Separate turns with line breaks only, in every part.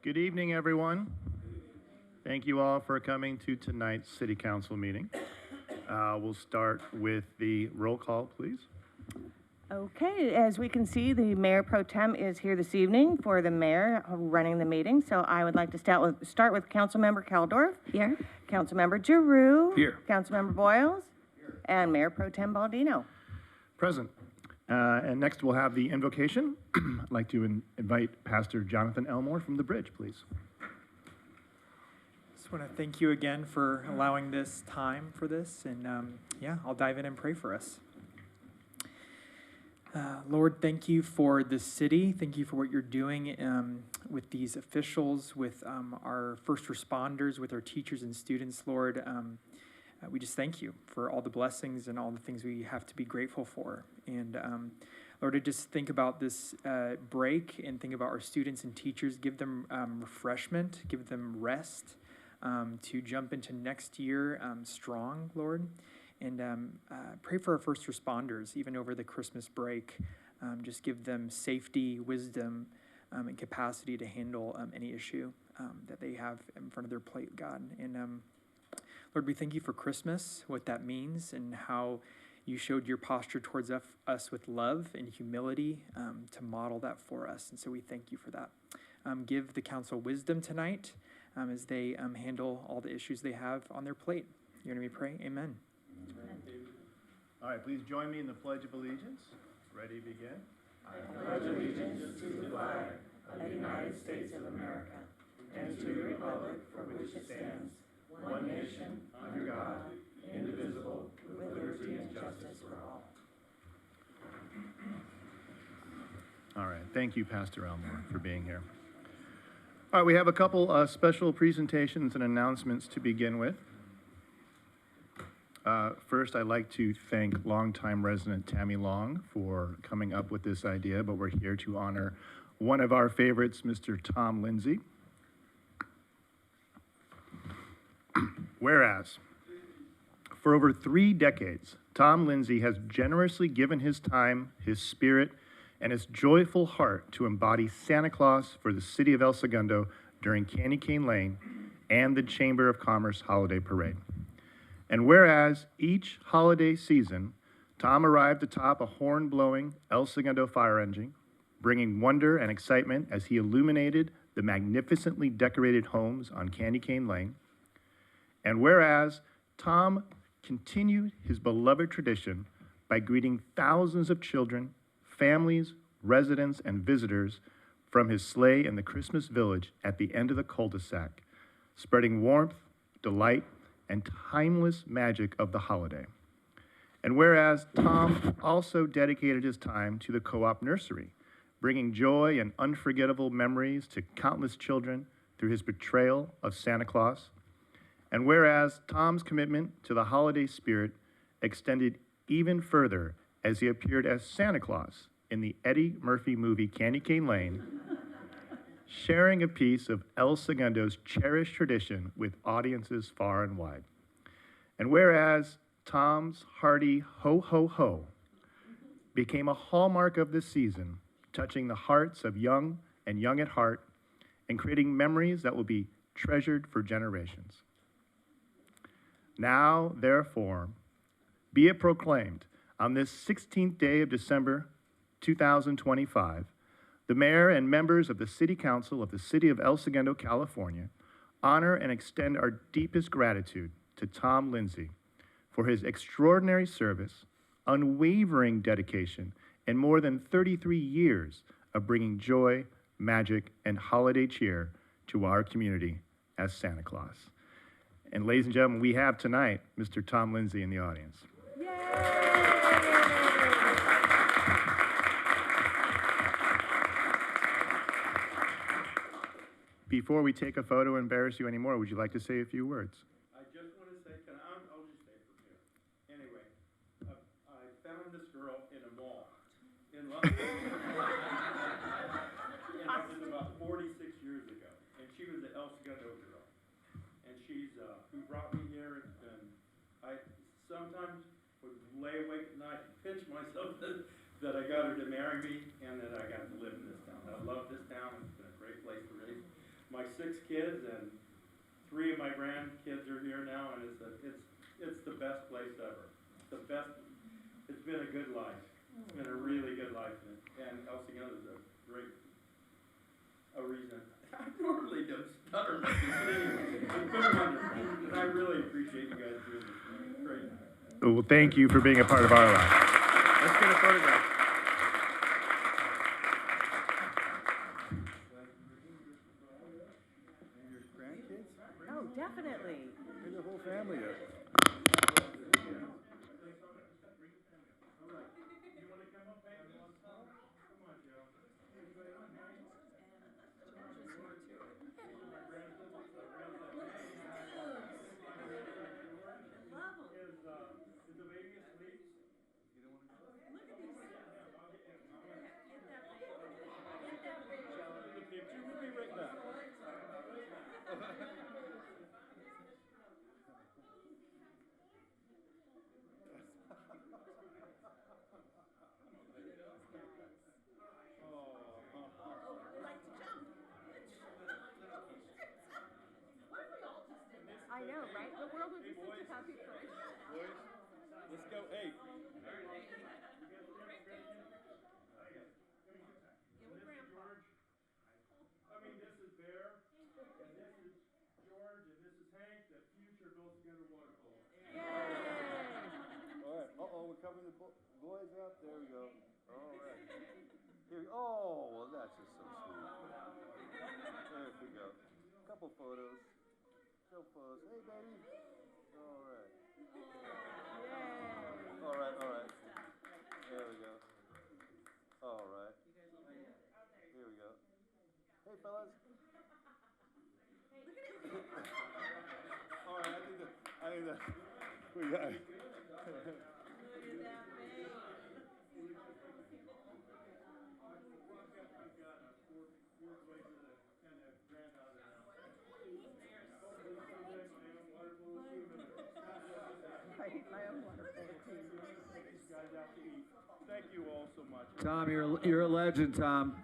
Good evening, everyone. Thank you all for coming to tonight's City Council meeting. We'll start with the roll call, please.
Okay, as we can see, the Mayor Pro Tem is here this evening for the mayor running the meeting. So I would like to start with Councilmember Keldorf. Here. Councilmember Giroux.
Here.
Councilmember Boyles. And Mayor Pro Tem Baldino.
Present. And next we'll have the invocation. I'd like to invite Pastor Jonathan Elmore from the Bridge, please.
Just want to thank you again for allowing this time for this. And I'll dive in and pray for us. Lord, thank you for the city. Thank you for what you're doing with these officials, with our first responders, with our teachers and students, Lord. We just thank you for all the blessings and all the things we have to be grateful for. And Lord, I just think about this break and think about our students and teachers. Give them refreshment, give them rest to jump into next year strong, Lord. And pray for our first responders, even over the Christmas break. Just give them safety, wisdom, and capacity to handle any issue that they have in front of their plate, God. And Lord, we thank you for Christmas, what that means, and how you showed your posture towards us with love and humility to model that for us. And so we thank you for that. Give the council wisdom tonight as they handle all the issues they have on their plate. You're going to pray? Amen.
All right, please join me in the Pledge of Allegiance. Ready, begin.
I pledge allegiance to the flag of the United States of America and to the republic for which it stands, one nation, under God, indivisible, with liberty and justice for all.
All right, thank you, Pastor Elmore, for being here. All right, we have a couple special presentations and announcements to begin with. First, I'd like to thank longtime resident Tammy Long for coming up with this idea, but we're here to honor one of our favorites, Mr. Tom Lindsay. Whereas, for over 3 decades, Tom Lindsay has generously given his time, his spirit, and his joyful heart to embody Santa Claus for the city of El Segundo during Candy Cane Lane and the Chamber of Commerce Holiday Parade. And whereas each holiday season, Tom arrived atop a horn-blowing El Segundo fire engine, bringing wonder and excitement as he illuminated the magnificently decorated homes on Candy Cane Lane. And whereas Tom continued his beloved tradition by greeting thousands of children, families, residents, and visitors from his sleigh in the Christmas village at the end of the cul-de-sac, spreading warmth, delight, and timeless magic of the holiday. And whereas Tom also dedicated his time to the co-op nursery, bringing joy and unforgettable memories to countless children through his portrayal of Santa Claus. And whereas Tom's commitment to the holiday spirit extended even further as he appeared as Santa Claus in the Eddie Murphy movie Candy Cane Lane, sharing a piece of El Segundo's cherished tradition with audiences far and wide. And whereas Tom's hearty ho, ho, ho became a hallmark of this season, touching the hearts of young and young at heart and creating memories that will be treasured for generations. Now, therefore, be it proclaimed on this 16th day of December 2025, the mayor and members of the City Council of the City of El Segundo, California, honor and extend our deepest gratitude to Tom Lindsay for his extraordinary service, unwavering dedication, and more than 33 years of bringing joy, magic, and holiday cheer to our community as Santa Claus. And ladies and gentlemen, we have tonight Mr. Tom Lindsay in the audience. Before we take a photo and embarrass you anymore, would you like to say a few words?
I just want to say, I'll just say from here. Anyway, I found this girl in a mall in London. And it was about 46 years ago. And she was the El Segundo girl. And she's who brought me here. And I sometimes would lay awake at night and pinch myself that I got her to marry me and that I got to live in this town. I love this town. It's been a great place to raise my 6 kids, and 3 of my grandkids are here now, and it's the best place ever. The best. It's been a good life. It's been a really good life, and El Segundo is a reason. I normally don't stutter, but anyway, it's been wonderful, and I really appreciate you guys doing this. It's great.
Well, thank you for being a part of our life. Let's get a photograph.
Oh, definitely.
Bring the whole family up.
I know, right? The world would be such a happy place.
Boys, let's go. Hey. I mean, this is Bear, and this is George, and this is Hank, the future of El Segundo water polo.
All right. We're covering the boys up. There we go. All right. Here we go. Oh, well, that's just so sweet. There we go. Couple photos. Show photos. Hey, baby. All right. All right. All right. There we go. All right. Here we go. Hey, fellas. All right. I think that we got.
Thank you all so much.
Tom, you're a legend, Tom.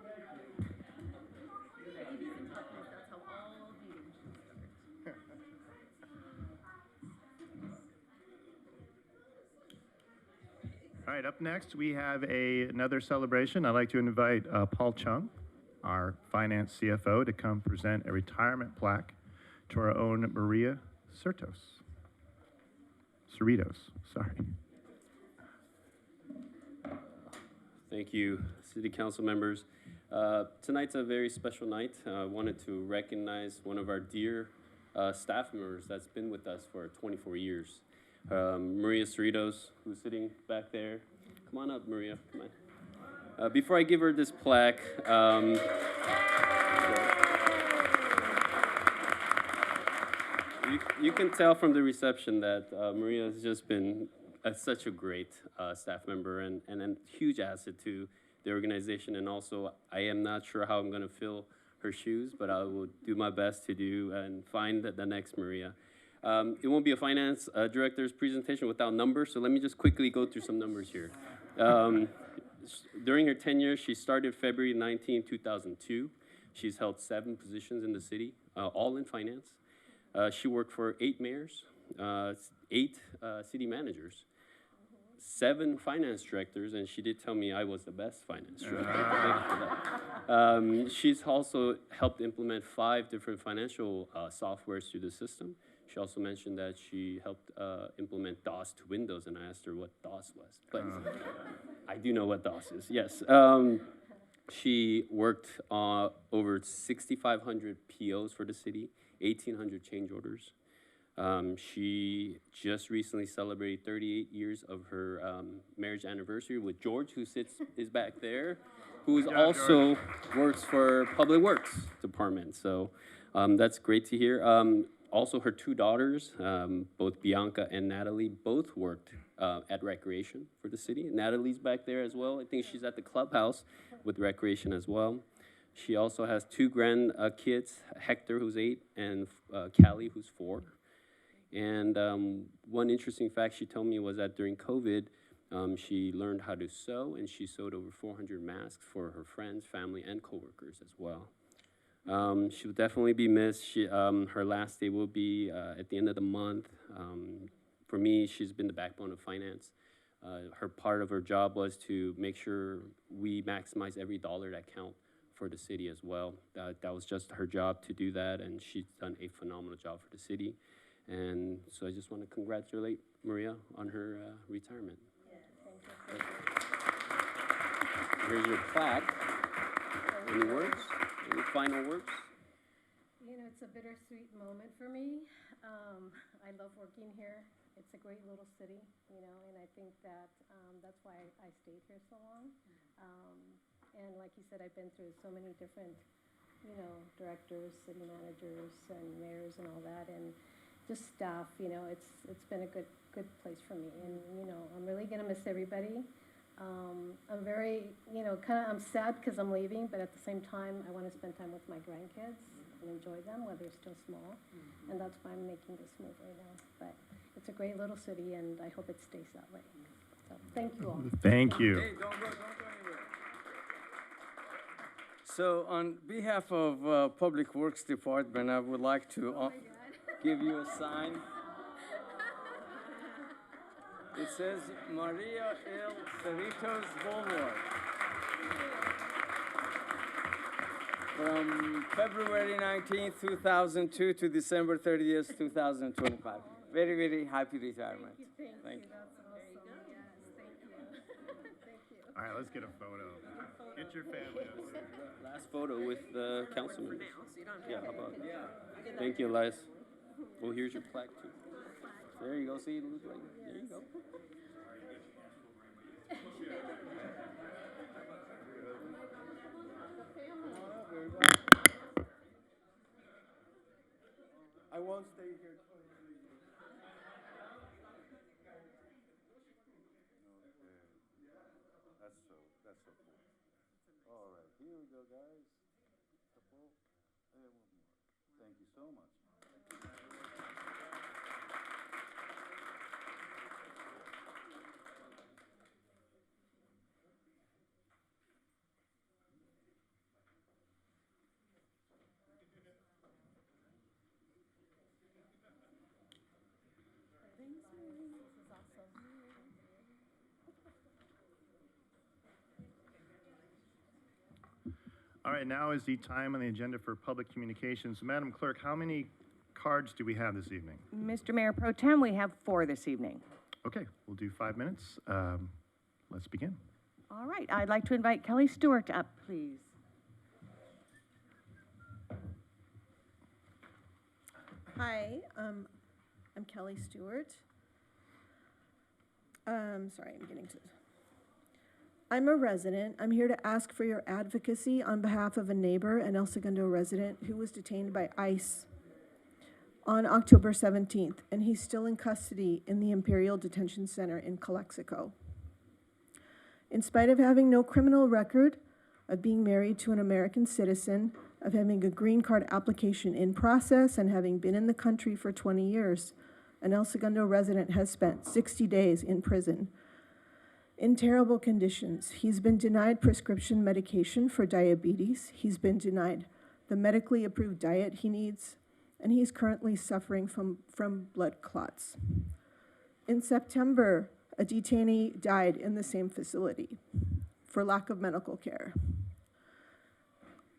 All right, up next, we have another celebration. I'd like to invite Paul Chung, our finance CFO, to come present a retirement plaque to our own Maria Cerritos, sorry.
Thank you, City Council members. Tonight's a very special night. I wanted to recognize one of our dear staff members that's been with us for 24 years. Maria Cerritos, who's sitting back there. Come on up, Maria, come on. Before I give her this plaque, you can tell from the reception that Maria has just been such a great staff member and a huge asset to the organization. And also, I am not sure how I'm going to fill her shoes, but I will do my best to do and find the next Maria. It won't be a finance director's presentation without numbers, so let me just quickly go through some numbers here. During her tenure, she started February 19, 2002. She's held 7 positions in the city, all in finance. She worked for 8 mayors, 8 city managers, 7 finance directors, and she did tell me I was the best finance director. Thank you for that. She's also helped implement 5 different financial softwares through the system. She also mentioned that she helped implement DOS to Windows, and I asked her what DOS was. But I do know what DOS is, yes. She worked over 6,500 POs for the city, 1,800 change orders. She just recently celebrated 38 years of her marriage anniversary with George, who is back there, who also works for Public Works Department. So that's great to hear. Also, her 2 daughters, both Bianca and Natalie, both worked at Recreation for the city. Natalie's back there as well. I think she's at the clubhouse with Recreation as well. She also has 2 grandkids, Hector, who's 8, and Callie, who's 4. And one interesting fact she told me was that during COVID, she learned how to sew, and she sewed over 400 masks for her friends, family, and coworkers as well. She will definitely be missed. Her last day will be at the end of the month. For me, she's been the backbone of finance. Her part of her job was to make sure we maximize every dollar that count for the city as well. That was just her job to do that, and she's done a phenomenal job for the city. And so I just want to congratulate Maria on her retirement. Here's your plaque. Any words? Any final words?
You know, it's a bittersweet moment for me. I love working here. It's a great little city, you know, and I think that that's why I stayed here so long. And like you said, I've been through so many different, you know, directors, city managers, and mayors and all that, and just staff. You know, it's been a good place for me, and you know, I'm really gonna miss everybody. I'm very, you know, I'm sad because I'm leaving, but at the same time, I want to spend time with my grandkids and enjoy them while they're still small, and that's why I'm making this move right now. But it's a great little city, and I hope it stays that way. So, thank you all.
Thank you.
Hey, don't go anywhere. So on behalf of Public Works Department, I would like to give you a sign. It says Maria L. Cerritos Boulevard. From February 19th, 2002 to December 30th, 2025. Very, very happy retirement. Thank you.
That's awesome. Yes, thank you. Thank you.
All right, let's get a photo. Get your family up.
Last photo with the council members. Yeah, how about? Thank you, Elias. Well, here's your plaque too. There you go. See, it looks like there you go.
I won't stay here. That's so cool. All right, here we go, guys. Couple, and one more. Thank you so much.
All right, now is the time on the agenda for public communications. Madam Clerk, how many cards do we have this evening?
Mr. Mayor Pro Tem, we have 4 this evening.
Okay, we'll do 5 minutes. Let's begin.
All right, I'd like to invite Kelly Stewart up, please.
Hi, I'm Kelly Stewart. Sorry, I'm getting to this. I'm a resident. I'm here to ask for your advocacy on behalf of a neighbor, an El Segundo resident, who was detained by ICE on October 17th, and he's still in custody in the Imperial Detention Center in Calexico. In spite of having no criminal record, of being married to an American citizen, of having a green card application in process, and having been in the country for 20 years, an El Segundo resident has spent 60 days in prison in terrible conditions. He's been denied prescription medication for diabetes. He's been denied the medically approved diet he needs, and he's currently suffering from blood clots. In September, a detainee died in the same facility for lack of medical care.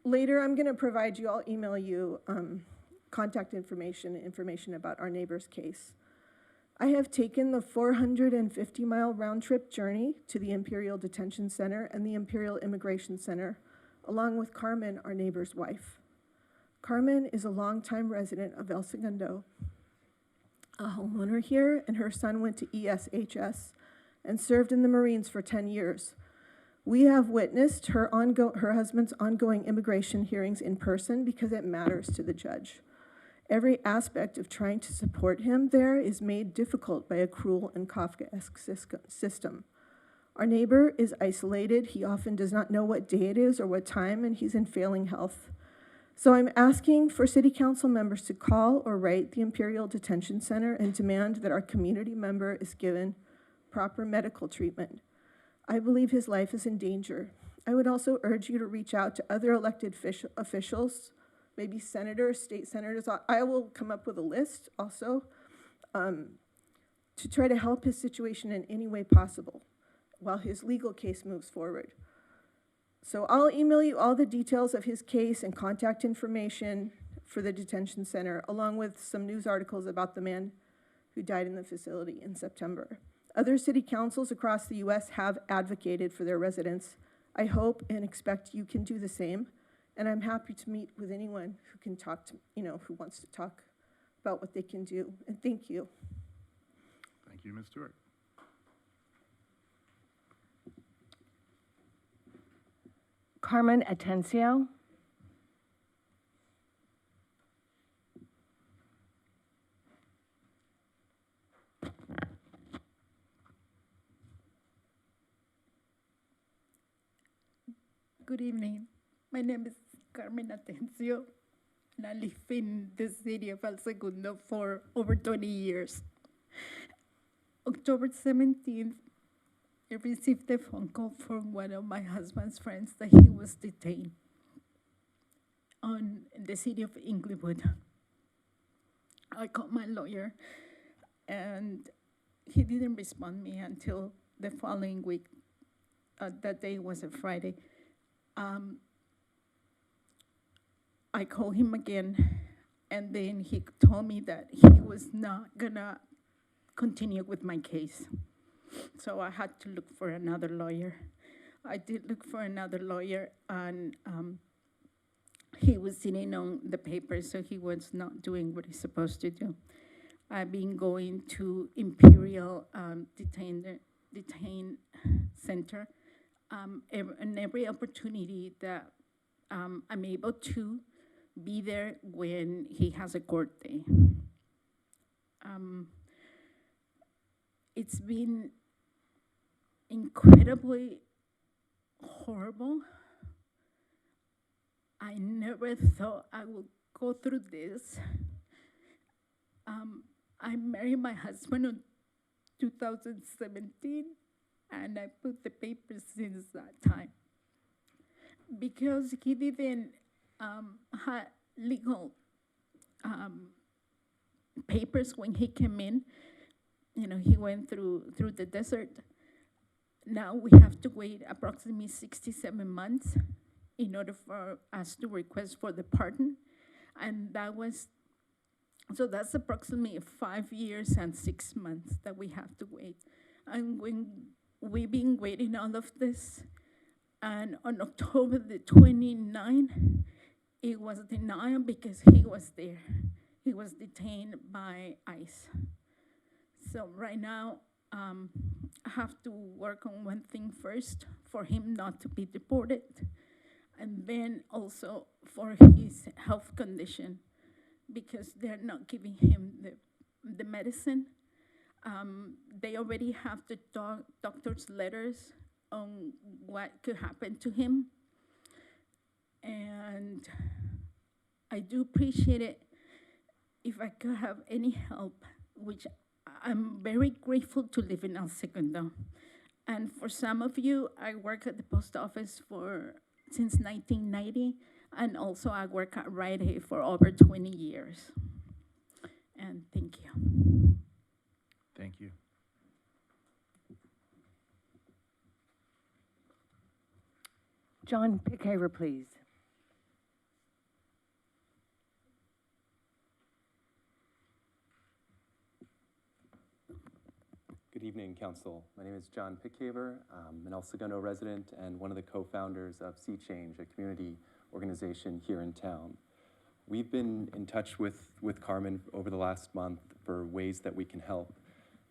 Later, I'm going to provide you, I'll email you contact information about our neighbor's case. I have taken the 450-mile round-trip journey to the Imperial Detention Center and the Imperial Immigration Center, along with Carmen, our neighbor's wife. Carmen is a longtime resident of El Segundo, a homeowner here, and her son went to ESHS and served in the Marines for 10 years. We have witnessed her husband's ongoing immigration hearings in person because it matters to the judge. Every aspect of trying to support him there is made difficult by a cruel and Kafkaesque system. Our neighbor is isolated. He often does not know what day it is or what time, and he's in failing health. So I'm asking for city council members to call or write the Imperial Detention Center and demand that our community member is given proper medical treatment. I believe his life is in danger. I would also urge you to reach out to other elected officials maybe senators, state senators. I will come up with a list also to try to help his situation in any way possible while his legal case moves forward. So I'll email you all the details of his case and contact information for the detention center, along with some news articles about the man who died in the facility in September. Other city councils across the U.S. have advocated for their residents. I hope and expect you can do the same, and I'm happy to meet with anyone who can talk to, who wants to talk about what they can do, and thank you.
Thank you, Ms. Stewart.
Carmen Atencio.
Good evening. My name is Carmen Atencio, and I live in the city of El Segundo for over 20 years. October 17th, I received a phone call from one of my husband's friends that he was detained in the city of Inglewood. I called my lawyer, and he didn't respond me until the following week. That day was a Friday. I called him again, and then he told me that he was not gonna continue with my case. So I had to look for another lawyer. I did look for another lawyer, and he was sitting on the papers, so he was not doing what he's supposed to do. I've been going to Imperial Detain Center and every opportunity that I'm able to be there when he has a court day. It's been incredibly horrible. I never thought I would go through this. I married my husband in 2017, and I put the papers since that time. Because he didn't have legal papers when he came in, he went through the desert. Now we have to wait approximately 67 months in order for us to request for the pardon. And that's approximately 5 years and 6 months that we have to wait. And when we've been waiting all of this, and on October the 29th, it was denied because he was there. He was detained by ICE. So right now, I have to work on one thing first, for him not to be deported, and then also for his health condition, because they're not giving him the medicine. They already have the doctor's letters on what could happen to him. And I do appreciate it if I could have any help, which I'm very grateful to live in El Segundo. And for some of you, I work at the post office since 1990, and also I work at Rite Aid for over 20 years. And thank you.
Thank you.
John Pickhaver, please.
Good evening, Council. My name is John Pickhaver. I'm an El Segundo resident and one of the co-founders of Sea Change, a community organization here in town. We've been in touch with Carmen over the last month for ways that we can help.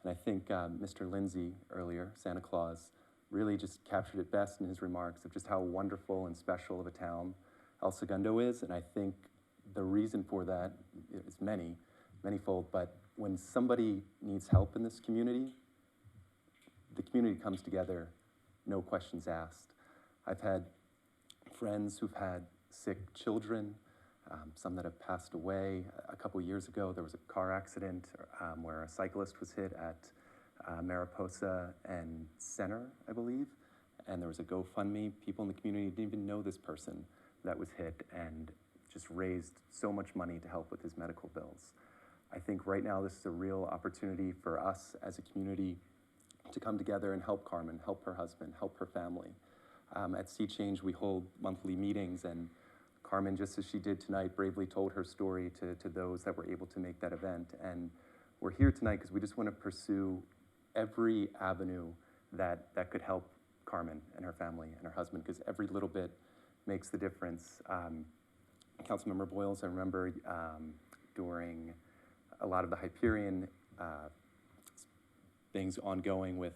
And I think Mr. Lindsay earlier, Santa Claus, really just captured it best in his remarks of just how wonderful and special of a town El Segundo is. And I think the reason for that is manyfold, but when somebody needs help in this community, the community comes together, no questions asked. I've had friends who've had sick children, some that have passed away. A couple years ago, there was a car accident where a cyclist was hit at Mariposa and Center, I believe, and there was a GoFundMe. People in the community didn't even know this person that was hit, and just raised so much money to help with his medical bills. I think right now this is a real opportunity for us as a community to come together and help Carmen, help her husband, help her family. At Sea Change, we hold monthly meetings, and Carmen, just as she did tonight, bravely told her story to those that were able to make that event. And we're here tonight because we just want to pursue every avenue that could help Carmen and her family and her husband, because every little bit makes the difference. Councilmember Boyles, I remember during a lot of the Hyperion things ongoing with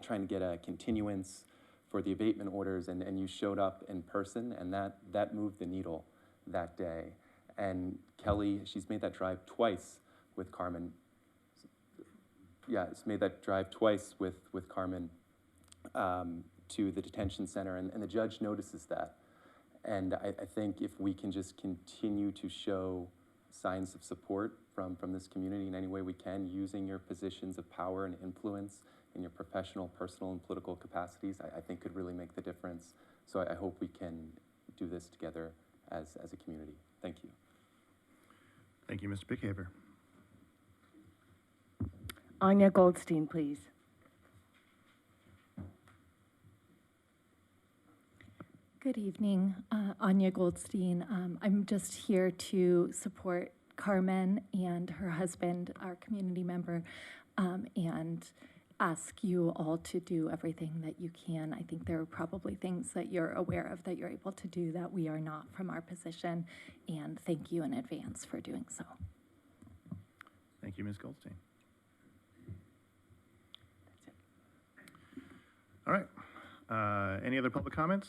trying to get a continuance for the abatement orders, and you showed up in person, and that moved the needle that day. And Kelly, she's made that drive twice with Carmen. Yeah, it's made that drive twice with Carmen to the detention center, and the judge notices that. And I think if we can just continue to show signs of support from this community in any way we can, using your positions of power and influence in your professional, personal, and political capacities, I think could really make the difference. So I hope we can do this together as a community. Thank you.
Thank you, Mr. Pickhaver.
Anya Goldstein, please.
Good evening, Anya Goldstein. I'm just here to support Carmen and her husband, our community member, and ask you all to do everything that you can. I think there are probably things that you're aware of that you're able to do that we are not from our position, and thank you in advance for doing so.
Thank you, Ms. Goldstein. All right. Any other public comments?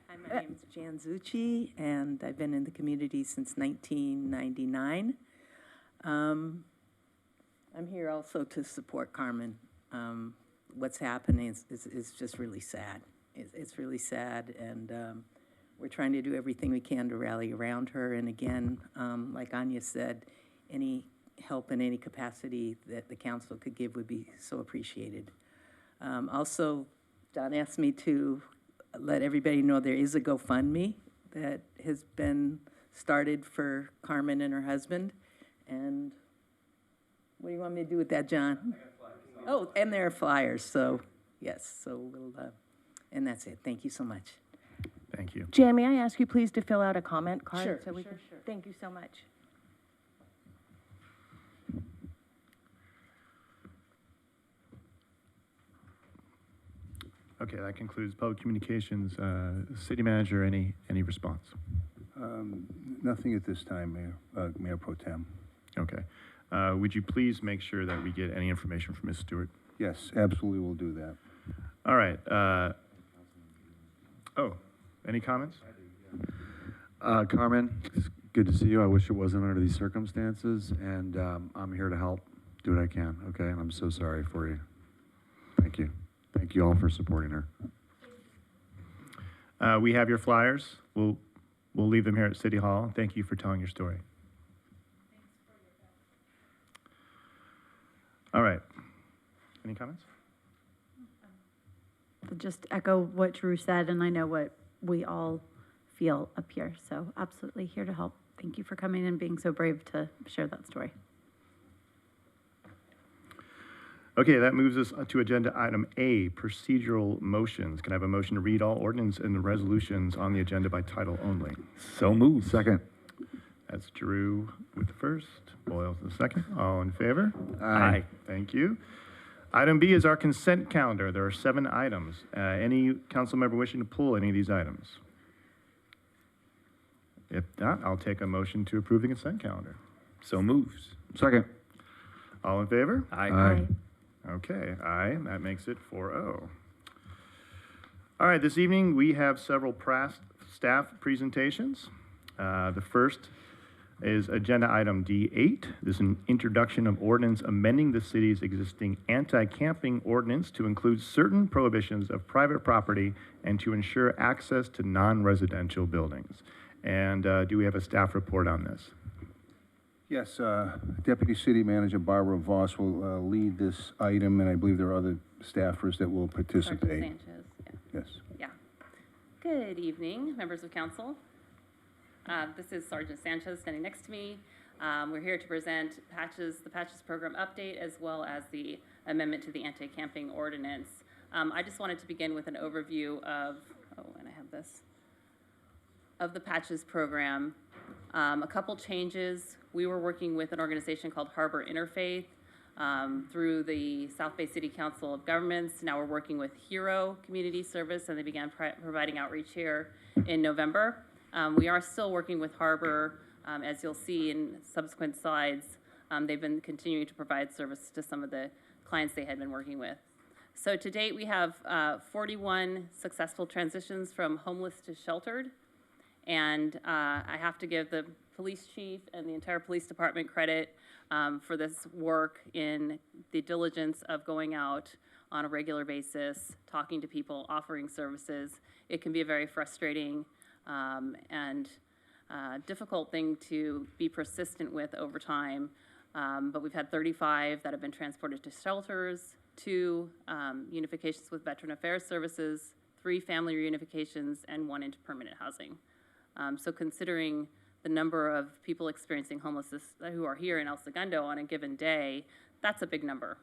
Hi, my name is Jan Zucci, and I've been in the community since 1999. I'm here also to support Carmen. What's happening is just really sad. It's really sad, and we're trying to do everything we can to rally around her. And again, like Anya said, any help in any capacity that the council could give would be so appreciated. Also, Don asked me to let everybody know there is a GoFundMe that has been started for Carmen and her husband. And what do you want me to do with that, John? Oh, and there are flyers, so yes, so we'll, and that's it. Thank you so much.
Thank you.
Jan, may I ask you please to fill out a comment card?
Sure,
So we can, thank you so much.
Okay, that concludes public communications. City manager, any response?
Nothing at this time, Mayor, Mayor Pro Tem.
Okay. Would you please make sure that we get any information from Ms. Stewart?
Yes, absolutely, we'll do that.
All right. Oh, any comments?
Carmen, it's good to see you. I wish it wasn't under these circumstances, and I'm here to help, do what I can, okay? And I'm so sorry for you. Thank you. Thank you all for supporting her.
We have your flyers. We'll leave them here at City Hall. Thank you for telling your story. All right. Any comments?
Just echo what Drew said, and I know what we all feel up here. So absolutely here to help. Thank you for coming and being so brave to share that story.
Okay, that moves us to agenda item A, procedural motions. Can I have a motion to read all ordinance and the resolutions on the agenda by title only?
So moved. Second.
That's Drew with the first, Boyles the second. All in favor?
Aye.
Thank you. Item B is our consent calendar. There are 7 items. Any council member wishing to pull any of these items? If not, I'll take a motion to approve the consent calendar.
So moved. Second.
All in favor?
Aye.
Okay, aye. That makes it 4-0. All right, this evening we have several staff presentations. The first is agenda item D8. This is an introduction of ordinance amending the city's existing anti-camping ordinance to include certain prohibitions of private property and to ensure access to non-residential buildings. And do we have a staff report on this?
Yes, Deputy City Manager Barbara Voss will lead this item, and I believe there are other staffers that will participate.
Sergeant Sanchez, yeah.
Yes.
Yeah. Good evening, members of council. This is Sergeant Sanchez standing next to me. We're here to present the Patches program update, as well as the amendment to the anti-camping ordinance. I just wanted to begin with an overview of, and I have this, of the Patches program. A couple changes. We were working with an organization called Harbor Interfaith through the South Bay City Council of Governments. Now we're working with Hero Community Service, and they began providing outreach here in November. We are still working with Harbor, as you'll see in subsequent slides. They've been continuing to provide service to some of the clients they had been working with. So to date, we have 41 successful transitions from homeless to sheltered. And I have to give the police chief and the entire police department credit for this work in the diligence of going out on a regular basis, talking to people, offering services. It can be a very frustrating and difficult thing to be persistent with over time. But we've had 35 that have been transported to shelters, 2 unifications with Veteran Affairs Services, 3 family reunifications, and 1 into permanent housing. So considering the number of people experiencing homelessness who are here in El Segundo on a given day, that's a big number,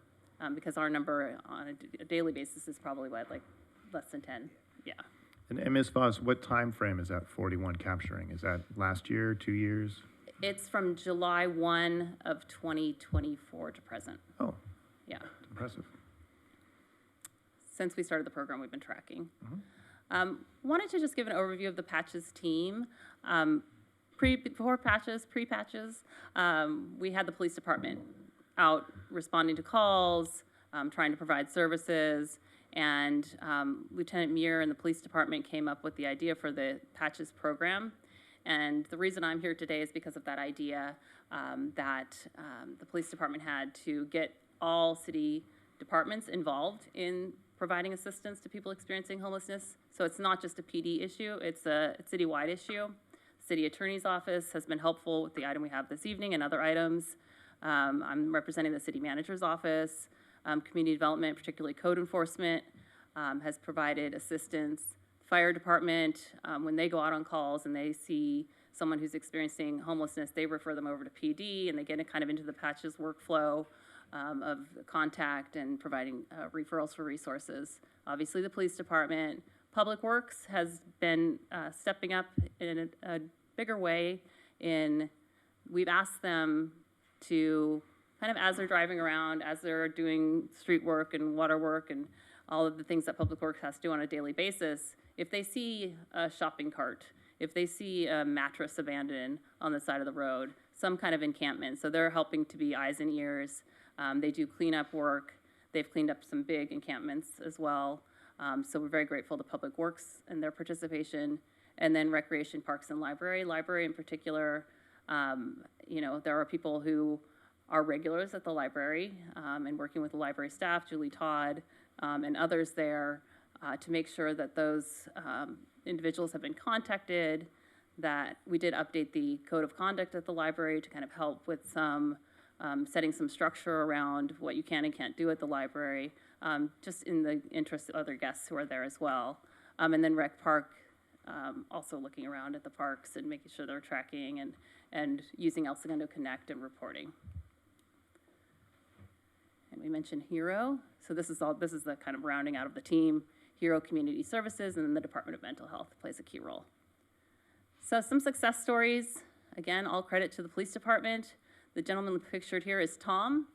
because our number on a daily basis is probably, what, like less than 10? Yeah.
And Ms. Voss, what time frame is that 41 capturing? Is that last year, 2 years?
It's from July 1 of 2024 to present.
Oh.
Yeah.
Impressive.
Since we started the program, we've been tracking. Wanted to just give an overview of the Patches team. Before Patches, pre-Patches, we had the police department out responding to calls, trying to provide services, and Lieutenant Muir and the police department came up with the idea for the Patches program. And the reason I'm here today is because of that idea that the police department had to get all city departments involved in providing assistance to people experiencing homelessness. So it's not just a PD issue, it's a citywide issue. City Attorney's Office has been helpful with the item we have this evening and other items. I'm representing the City Manager's Office. Community Development, particularly code enforcement, has provided assistance. Fire Department, when they go out on calls and they see someone who's experiencing homelessness, they refer them over to PD, and they get kind of into the Patches workflow of contact and providing referrals for resources. Obviously, the police department. Public Works has been stepping up in a bigger way. We've asked them to kind of, as they're driving around, as they're doing street work and water work and all of the things that Public Works has to do on a daily basis, if they see a shopping cart, if they see a mattress abandoned on the side of the road, some kind of encampment. So they're helping to be eyes and ears. They do cleanup work. They've cleaned up some big encampments as well. So we're very grateful to Public Works and their participation. And then Recreation, Parks, and Library. Library in particular, there are people who are regulars at the library and working with the library staff, Julie Todd, and others there to make sure that those individuals have been contacted, that we did update the code of conduct at the library to kind of help with some setting some structure around what you can and can't do at the library, just in the interest of other guests who are there as well. And then Rec Park, also looking around at the parks and making sure they're tracking and using El Segundo Connect and reporting. And we mentioned Hero. So this is the kind of rounding out of the team. Hero Community Services, and then the Department of Mental Health plays a key role. So some success stories. Again, all credit to the police department. The gentleman pictured here is Tom.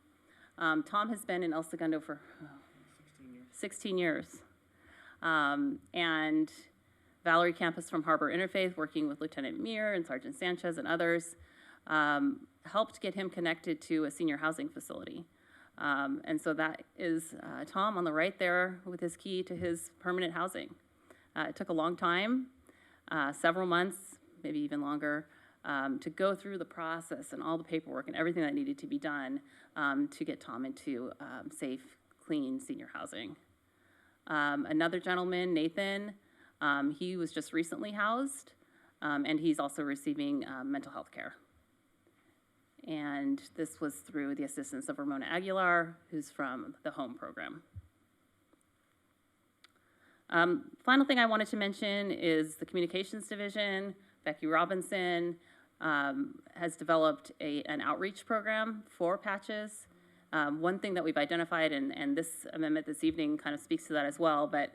Tom has been in El Segundo for 16 years. And Valerie Campus from Harbor Interfaith, working with Lieutenant Muir and Sergeant Sanchez and others, helped get him connected to a senior housing facility. And so that is Tom on the right there with his key to his permanent housing. It took a long time, several months, maybe even longer, to go through the process and all the paperwork and everything that needed to be done to get Tom into safe, clean senior housing. Another gentleman, Nathan, he was just recently housed, and he's also receiving mental health care. And this was through the assistance of Ramona Aguilar, who's from the HOME program. Final thing I wanted to mention is the communications division. Becky Robinson has developed an outreach program for Patches. One thing that we've identified, and this amendment this evening kind of speaks to that as well, but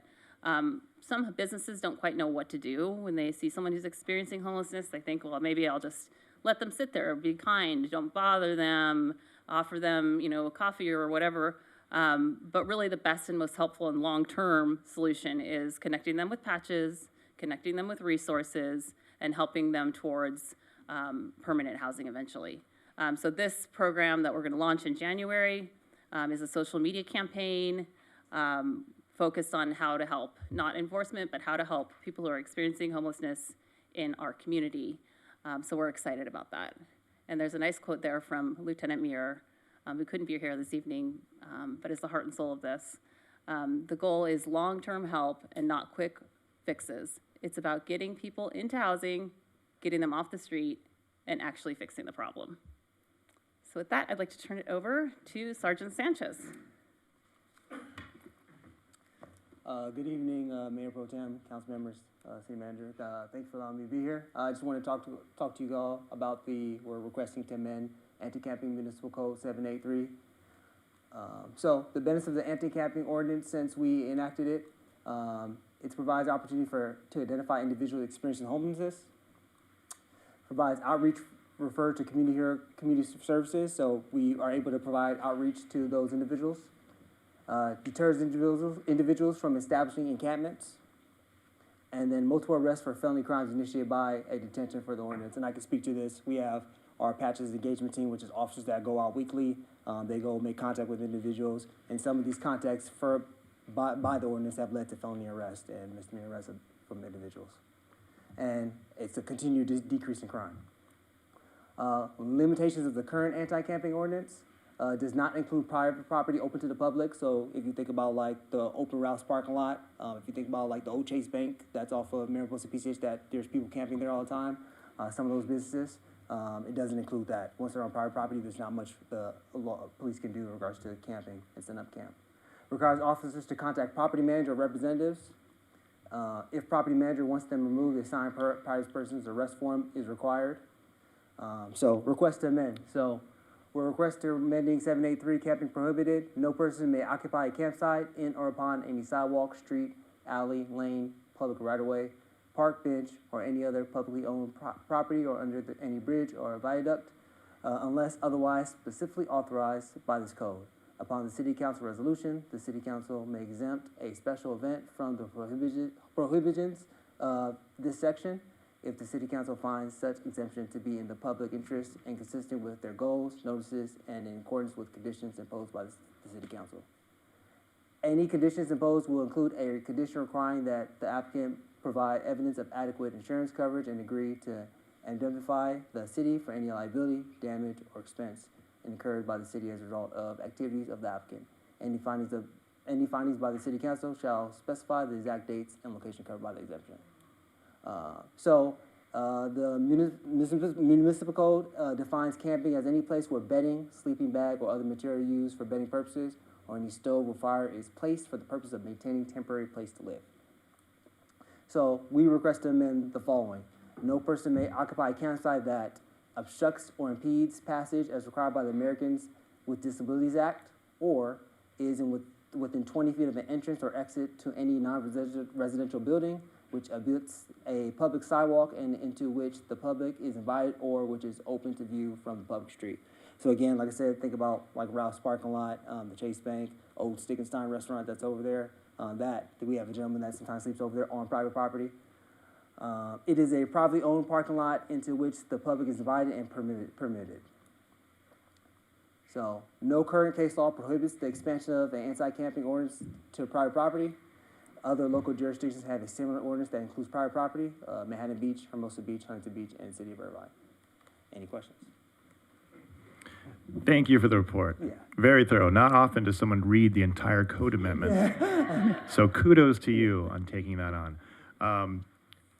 some businesses don't quite know what to do when they see someone who's experiencing homelessness. They think, well, maybe I'll just let them sit there, be kind, don't bother them, offer them, a coffee or whatever. But really the best and most helpful and long-term solution is connecting them with Patches, connecting them with resources, and helping them towards permanent housing eventually. So this program that we're going to launch in January is a social media campaign focused on how to help, not enforcement, but how to help people who are experiencing homelessness in our community. So we're excited about that. And there's a nice quote there from Lieutenant Muir, who couldn't be here this evening, but is the heart and soul of this. The goal is long-term help and not quick fixes. It's about getting people into housing, getting them off the street, and actually fixing the problem. So with that, I'd like to turn it over to Sergeant Sanchez.
Good evening, Mayor Pro Tem, council members, city manager. Thanks for allowing me to be here. I just want to talk to you all about we're requesting to amend Anti-Camping Municipal Code 783. So the benefits of the anti-camping ordinance since we enacted it, it provides opportunity to identify individuals experiencing homelessness, provides outreach referred to community services, so we are able to provide outreach to those individuals, deters individuals from establishing encampments, and then multiple arrests for felony crimes initiated by a detention for the ordinance. And I can speak to this. We have our Patches engagement team, which is officers that go out weekly. They go make contact with individuals, and some of these contacts by the ordinance have led to felony arrest and misdemeanor arrest from individuals. And it's a continued decrease in crime. Limitations of the current anti-camping ordinance does not include private property open to the public. So if you think about like the open routes parking lot, if you think about like the old Chase Bank that's off of Mariposa PCH that there's people camping there all the time, some of those businesses, it doesn't include that. Once they're on private property, there's not much the police can do in regards to camping and setting up camp. Requires officers to contact property manager or representatives. If property manager wants them removed, the assigned private person's arrest form is required. So request to amend. So we're requesting amending 783 camping prohibited. No person may occupy a campsite in or upon any sidewalk, street, alley, lane, public right-of-way, park bench, or any other publicly owned property or under any bridge or viaduct unless otherwise specifically authorized by this code. Upon the City Council resolution, the City Council may exempt a special event from the prohibitions of this section if the City Council finds such exemption to be in the public interest and consistent with their goals, notices, and in accordance with conditions imposed by the City Council. Any conditions imposed will include a condition requiring that the applicant provide evidence of adequate insurance coverage and agree to indemnify the city for any liability, damage, or expense incurred by the city as a result of activities of the applicant. Any findings by the City Council shall specify the exact dates and location covered by the exemption. The municipal code defines camping as any place where bedding, sleeping bag, or other material used for bedding purposes, or any stove or fire is placed for the purpose of maintaining temporary place to live. So we request to amend the following. No person may occupy a campsite that obstructs or impedes passage as required by the Americans with Disabilities Act, or is within 20 feet of an entrance or exit to any non-residential building, which abuts a public sidewalk and into which the public is invited or which is open to view from the public street. So again, like I said, think about like Ralph's parking lot, the Chase Bank, old Stickenstein restaurant that's over there. We have a gentleman that sometimes sleeps over there on private property. It is a privately owned parking lot into which the public is invited and permitted. So no current case law prohibits the expansion of an anti-camping ordinance to private property. Other local jurisdictions have a similar ordinance that includes private property, Manhattan Beach, Hermosa Beach, Huntington Beach, and the City of Irvine. Any questions?
Thank you for the report.
Yeah.
Very thorough. Not often does someone read the entire code amendment. So kudos to you on taking that on.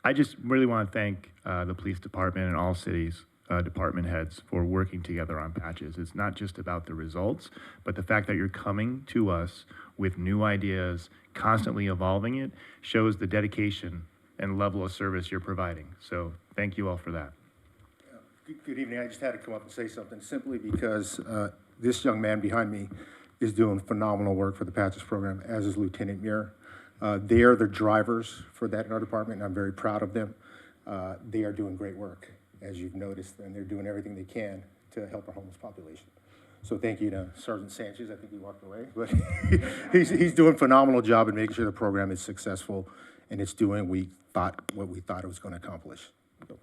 I just really want to thank the police department and all cities department heads for working together on patches. It's not just about the results, but the fact that you're coming to us with new ideas, constantly evolving it, shows the dedication and level of service you're providing. So thank you all for that.
Good evening. I just had to come up and say something simply because this young man behind me is doing phenomenal work for the Patches program, as is Lieutenant Muir. They are the drivers for that in our department, and I'm very proud of them. They are doing great work, as you've noticed, and they're doing everything they can to help our homeless population. So thank you to Sergeant Sanchez. I think he walked away, but he's doing a phenomenal job in making sure the program is successful, and it's doing what we thought it was going to accomplish. So,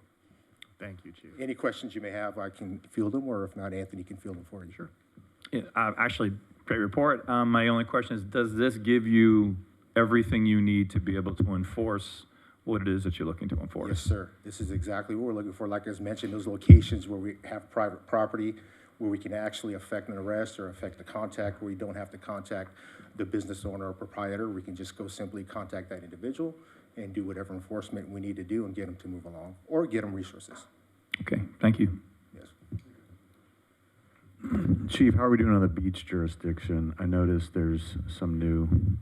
thank you, Chief.
any questions you may have, I can field them, or if not, Anthony can field them for you.
Sure.
Yeah, actually, great report. My only question is, does this give you everything you need to be able to enforce what it is that you're looking to enforce?
Yes, sir. This is exactly what we're looking for. Like I was mentioned, those locations where we have private property, where we can actually affect an arrest or affect the contact, where we don't have to contact the business owner or proprietor. We can just go simply contact that individual and do whatever enforcement we need to do and get them to move along or get them resources.
Okay, thank you.
Yes.
Chief, how are we doing on the beach jurisdiction? I noticed there's some new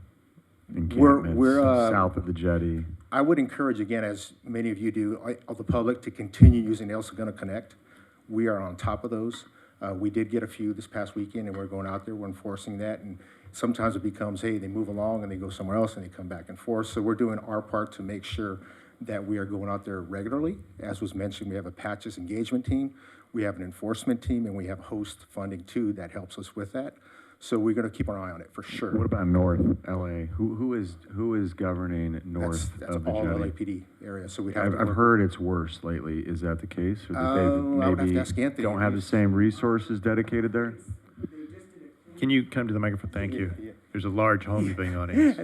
encampments
We're
south of the jetty.
I would encourage, again, as many of you do, of the public, to continue using El Segundo Connect. We are on top of those. We did get a few this past weekend, and we're going out there, we're enforcing that, and sometimes it becomes, hey, they move along and they go somewhere else and they come back and forth. So we're doing our part to make sure that we are going out there regularly. As was mentioned, we have a patches engagement team, we have an enforcement team, and we have host funding too that helps us with that. So we're going to keep an eye on it for sure.
What about North LA? Who is governing north
That's
of the
all
jetty?
LAPD area. So we have.
I've heard it's worse lately. Is that the case? Or that
I would have to ask Anthony.
don't have the same resources dedicated there?
Can you come to the microphone? Thank you. There's a large home viewing audience.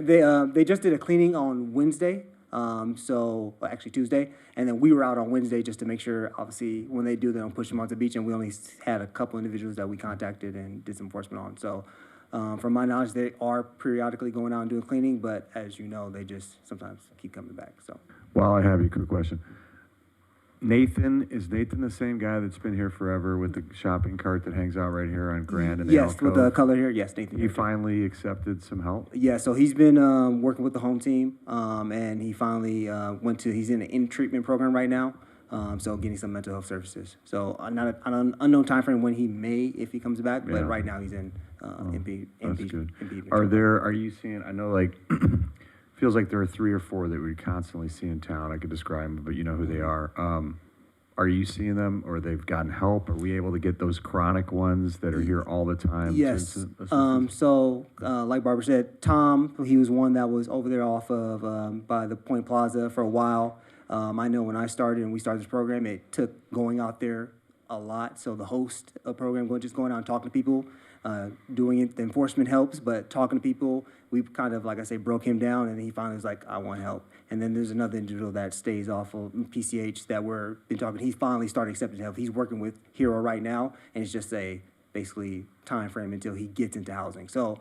They just did a cleaning on Wednesday, actually Tuesday, and then we were out on Wednesday just to make sure, obviously, when they do, they don't push them onto the beach, and we only had a couple individuals that we contacted and did some enforcement on. So, from my knowledge, they are periodically going out and doing cleaning, but as you know, they just sometimes keep coming back, so.
While I have you, quick question. Is Nathan the same guy that's been here forever with the shopping cart that hangs out right here on Grand and
Yes, with the color here, yes, Nathan.
He finally accepted some help?
Yeah, so he's been working with the home team, and he finally he's in an in-treatment program right now, so getting some mental health services. So not an unknown time frame when he may, if he comes back, but right now he's in MP.
That's good. Are you seeing, I know like, feels like there are 3 or 4 that we constantly see in town. I could describe them, but you know who they are. Are you seeing them, or they've gotten help? Are we able to get those chronic ones that are here all the time?
Yes. Like Barbara said, Tom, he was one that was over there off of by the Point Plaza for a while. I know when I started and we started this program, it took going out there a lot. So the host program, going out and talking to people, doing it, the enforcement helps, but talking to people, we kind of, like I say, broke him down, and he finally was like, I want help. And then there's another individual that stays off of PCH that we're been talking. He finally started accepting help. He's working with Hero right now, and it's just a basically time frame until he gets into housing. So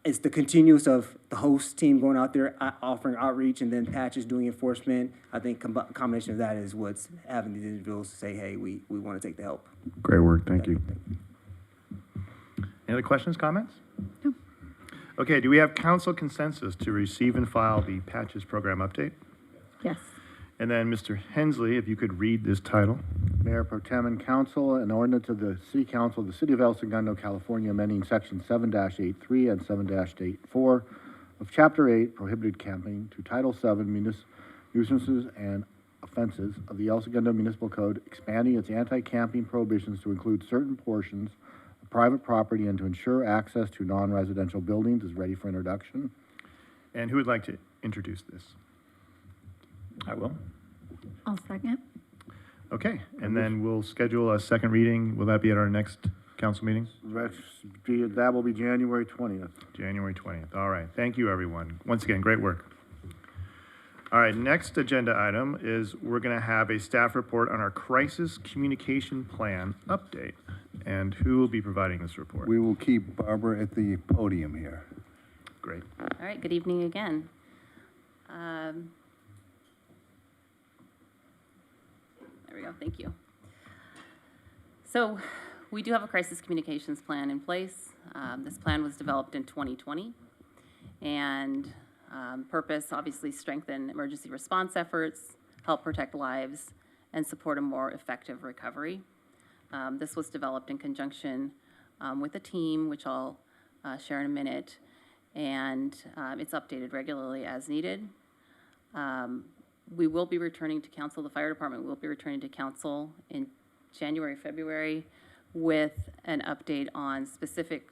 it's the continuous of the host team going out there, offering outreach, and then Patches doing enforcement. I think combination of that is what's having these individuals say, hey, we want to take the help.
Great work. Thank you.
Any other questions, comments? No. Okay, do we have council consensus to receive and file the Patches program update?
Yes.
And then Mr. Hensley, if you could read this title.
Mayor Pro Tem and Council, an ordinance of the City Council of the City of El Segundo, California, amending Section 7-83 and 7-84 of Chapter 8, prohibited camping, to Title 7, nuisances and offenses of the El Segundo Municipal Code, expanding its anti-camping prohibitions to include certain portions of private property and to ensure access to non-residential buildings is ready for introduction.
And who would like to introduce this?
I will.
I'll second.
Okay, and then we'll schedule a second reading. Will that be at our next council meeting?
That will be January 20th.
January 20th. All right. Thank you, everyone. Once again, great work. All right, next agenda item is we're going to have a staff report on our crisis communication plan update. And who will be providing this report?
We will keep Barbara at the podium here.
Great.
All right, good evening again. There we go, thank you. So we do have a crisis communications plan in place. This plan was developed in 2020. And purpose, obviously, strengthen emergency response efforts, help protect lives, and support a more effective recovery. This was developed in conjunction with a team, which I'll share in a minute, and it's updated regularly as needed. We will be returning to council, the fire department will be returning to council in January, February, with an update on specific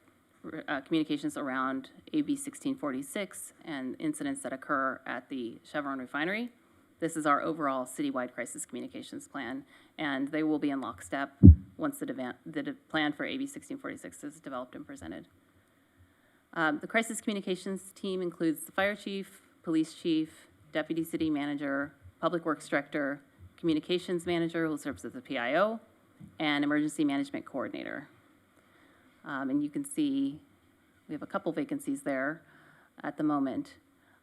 communications around AB 1646 and incidents that occur at the Chevron refinery. This is our overall citywide crisis communications plan, and they will be in lockstep once the plan for AB 1646 is developed and presented. The crisis communications team includes the fire chief, police chief, deputy city manager, public works director, communications manager who serves as the PIO, and emergency management coordinator. And you can see we have a couple vacancies there at the moment.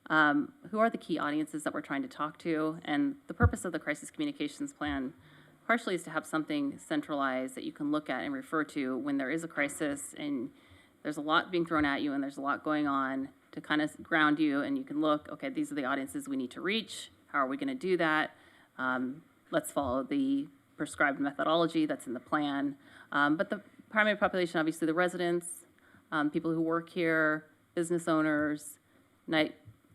Who are the key audiences that we're trying to talk to? And the purpose of the crisis communications plan partially is to have something centralized that you can look at and refer to when there is a crisis and there's a lot being thrown at you and there's a lot going on, to kind of ground you, and you can look, okay, these are the audiences we need to reach. How are we going to do that? Let's follow the prescribed methodology that's in the plan. But the primary population, obviously the residents, people who work here, business owners,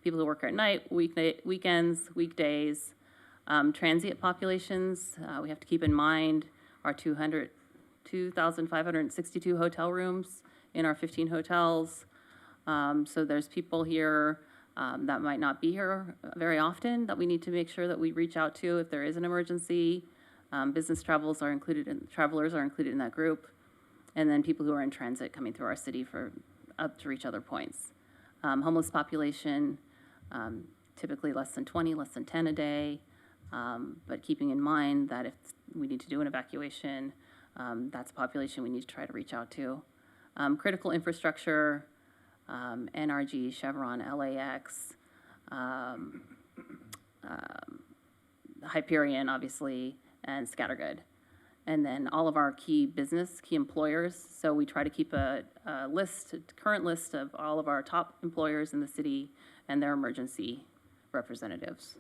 people who work at night, weekends, weekdays, transient populations. We have to keep in mind our 2,562 hotel rooms in our 15 hotels. So there's people here that might not be here very often that we need to make sure that we reach out to if there is an emergency. Business travelers are included in that group. And then people who are in transit coming through our city up to reach other points. Homeless population, typically less than 20, less than 10 a day, but keeping in mind that if we need to do an evacuation, that's a population we need to try to reach out to. Critical infrastructure, NRG, Chevron, LAX, Hyperion, obviously, and Scattergood. And then all of our key employers. So we try to keep a current list of all of our top employers in the city and their emergency representatives.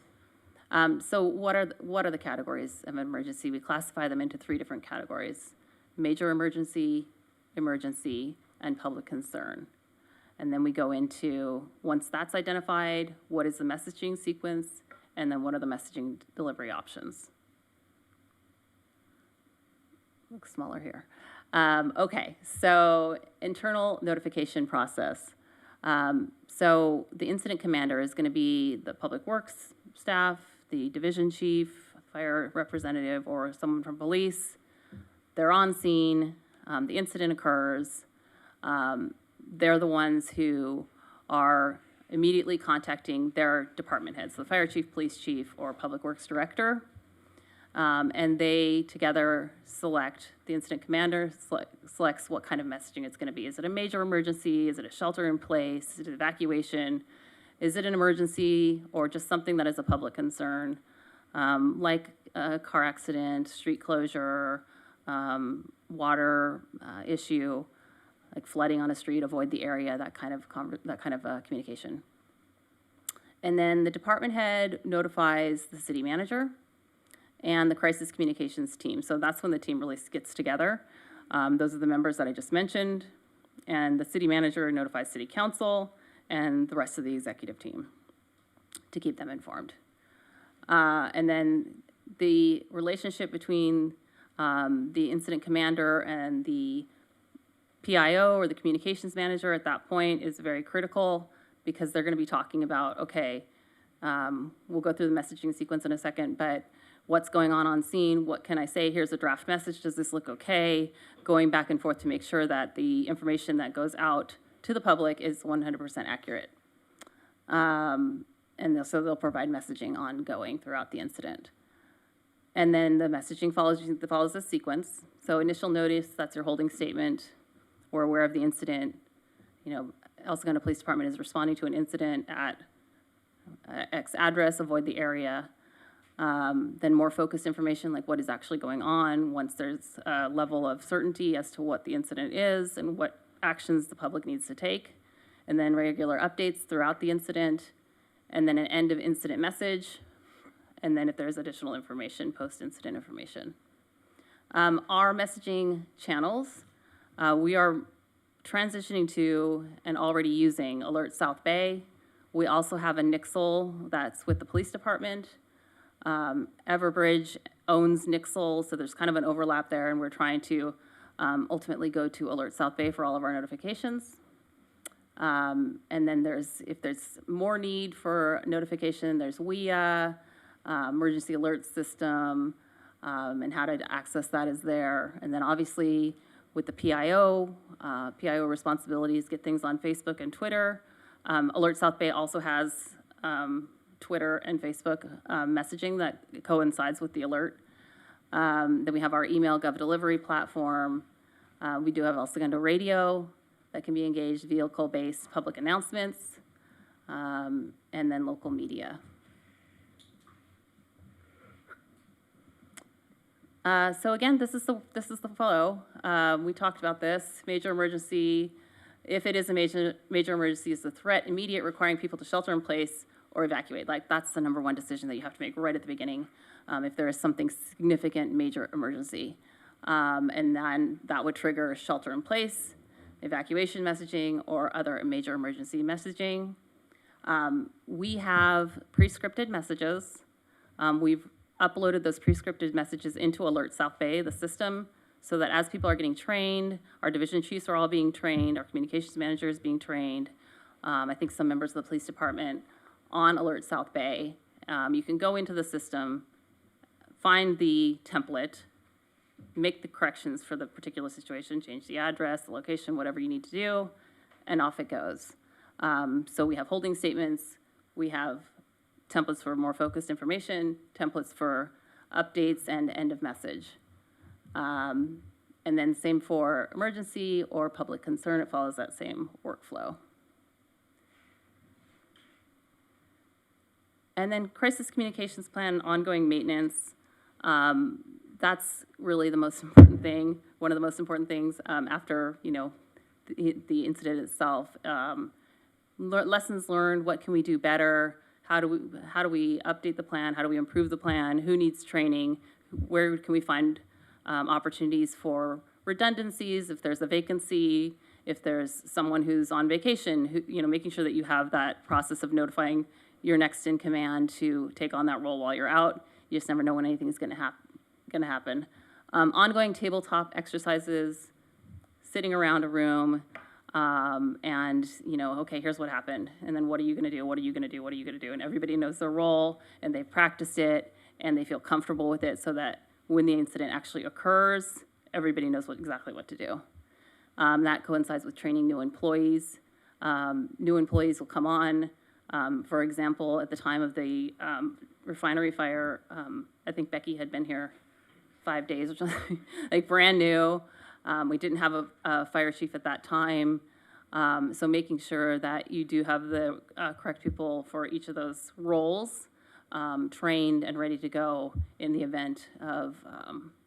So what are the categories of emergency? We classify them into 3 different categories: major emergency, emergency, and public concern. And then we go into, once that's identified, what is the messaging sequence, and then what are the messaging delivery options. Looks smaller here. Okay, so internal notification process. So the incident commander is going to be the public works staff, the division chief, fire representative, or someone from police. They're on scene. The incident occurs. They're the ones who are immediately contacting their department heads, so the fire chief, police chief, or public works director. And they together select, the incident commander selects what kind of messaging it's going to be. Is it a major emergency? Is it a shelter in place? Is it evacuation? Is it an emergency or just something that is a public concern, like a car accident, street closure, water issue, like flooding on a street, avoid the area, that kind of communication. And then the department head notifies the city manager and the crisis communications team. So that's when the team really gets together. Those are the members that I just mentioned. And the city manager notifies city council and the rest of the executive team to keep them informed. And then the relationship between the incident commander and the PIO or the communications manager at that point is very critical, because they're going to be talking about, okay, we'll go through the messaging sequence in a second, but what's going on scene? What can I say? Here's a draft message. Does this look okay? Going back and forth to make sure that the information that goes out to the public is 100% accurate. And so they'll provide messaging ongoing throughout the incident. And then the messaging follows a sequence. So initial notice, that's your holding statement. We're aware of the incident. You know, El Segundo Police Department is responding to an incident at X address, avoid the area. then more focused information like what is actually going on once there's a level of certainty as to what the incident is and what actions the public needs to take, and then regular updates throughout the incident, and then an end of incident message, and then if there's additional information, post-incident information. Our messaging channels, we are transitioning to and already using Alert South Bay. We also have a Nixle that's with the police department. Everbridge owns Nixle, so there's kind of an overlap there, and we're trying to ultimately go to Alert South Bay for all of our notifications. And then if there's more need for notification, there's WIA, emergency alert system, and how to access that is there. And then obviously with the PIO responsibilities, get things on Facebook and Twitter. Alert South Bay also has Twitter and Facebook messaging that coincides with the alert. Then we have our email gov delivery platform. We do have El Segundo Radio that can be engaged, vehicle-based public announcements, and then local media. So again, this is the flow. We talked about this. Major emergency, if it is a major emergency, is the threat immediate, requiring people to shelter in place or evacuate. Like, that's the number one decision that you have to make right at the beginning if there is something significant, major emergency. And then that would trigger shelter in place, evacuation messaging, or other major emergency messaging. We have pre-scripted messages. We've uploaded those pre-scripted messages into Alert South Bay, the system, so that as people are getting trained, our division chiefs are all being trained, our communications manager is being trained, I think some members of the police department on Alert South Bay. You can go into the system, find the template, make the corrections for the particular situation, change the address, the location, whatever you need to do, and off it goes. So we have holding statements, we have templates for more focused information, templates for updates and end of message. And then same for emergency or public concern, it follows that same workflow. And then crisis communications plan, ongoing maintenance. That's really the most important thing, one of the most important things after, the incident itself. Lessons learned, what can we do better? How do we update the plan? How do we improve the plan? Who needs training? Where can we find opportunities for redundancies? If there's a vacancy, if there's someone who's on vacation, making sure that you have that process of notifying your next in command to take on that role while you're out. You just never know when anything's going to happen. Ongoing tabletop exercises, sitting around a room, and okay, here's what happened, and then what are you going to do? What are you going to do? What are you going to do? And everybody knows their role, and they've practiced it, and they feel comfortable with it, so that when the incident actually occurs, everybody knows exactly what to do. That coincides with training new employees. New employees will come on. For example, at the time of the refinery fire, I think Becky had been here 5 days or something, like brand new. We didn't have a fire chief at that time. So making sure that you do have the correct people for each of those roles, trained and ready to go in the event of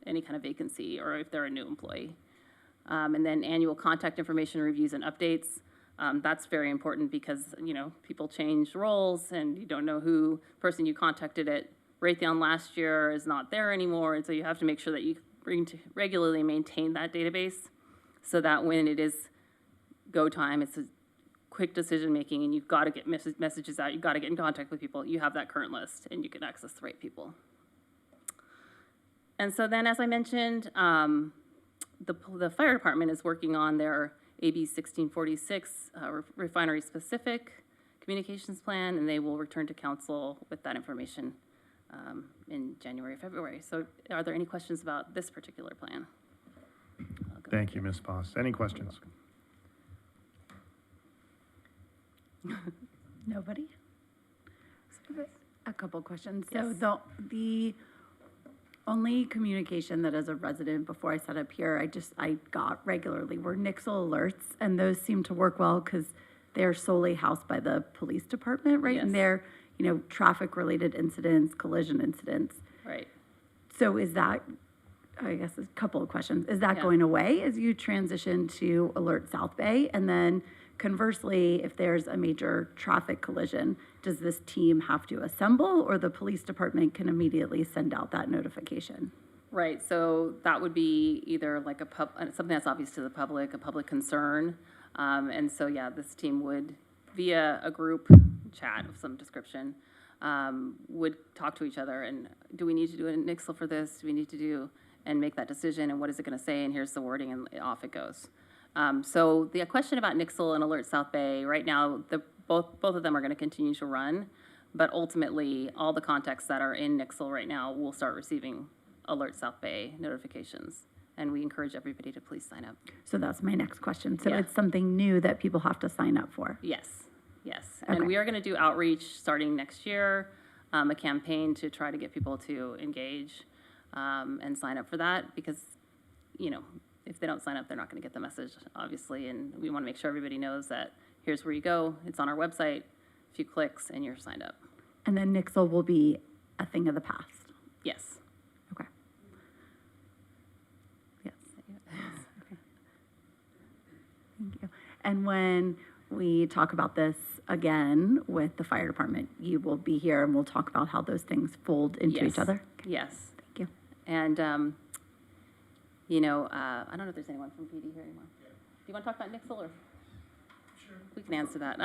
any kind of vacancy or if they're a new employee. And then annual contact information reviews and updates. That's very important because, people change roles and you don't know who person you contacted at Raytheon last year is not there anymore. And so you have to make sure that you regularly maintain that database so that when it is go time, it's a quick decision-making and you've got to get messages out, you've got to get in contact with people, you have that current list and you can access the right people. And so then, as I mentioned, the fire department is working on their AB 1646 refinery-specific communications plan, and they will return to council with that information in January, February. So are there any questions about this particular plan?
Thank you, Ms. Voss. Any questions?
Nobody? A couple questions. Yes. So the only communication that as a resident before I set up here, I got regularly were Nixle alerts, and those seem to work well because they're solely housed by the police department, right? And
Yes.
they're, traffic-related incidents, collision incidents.
Right.
So is that, I guess, a couple of questions. Is that
Yeah.
going away as you transition to Alert South Bay? And then conversely, if there's a major traffic collision, does this team have to assemble, or the police department can immediately send out that notification?
Right, so that would be either like something that's obvious to the public, a public concern. And so, yeah, this team would, via a group chat of some description, would talk to each other and, do we need to do a nixle for this? Do we need to do, and make that decision, and what is it gonna say, and here's the wording, and off it goes. So the question about Nixle and Alert South Bay, right now, both of them are gonna continue to run, but ultimately, all the contacts that are in Nixle right now will start receiving Alert South Bay notifications. And we encourage everybody to please sign up.
So that's my next question. So
Yeah.
it's something new that people have to sign up for?
Yes, yes.
Okay.
And we are gonna do outreach starting next year, a campaign to try to get people to engage and sign up for that, because, if they don't sign up, they're not gonna get the message, obviously, and we wanna make sure everybody knows that here's where you go, it's on our website, a few clicks, and you're signed up.
And then Nixle will be a thing of the past?
Yes.
Okay. Yes. Thank you. And when we talk about this again with the fire department, you will be here and we'll talk about how those things fold into each
Yes.
other?
Yes.
Thank you.
And, I don't know if there's anyone from PD here anymore. Do you want to talk about Nixle, or? Sure. We can answer that.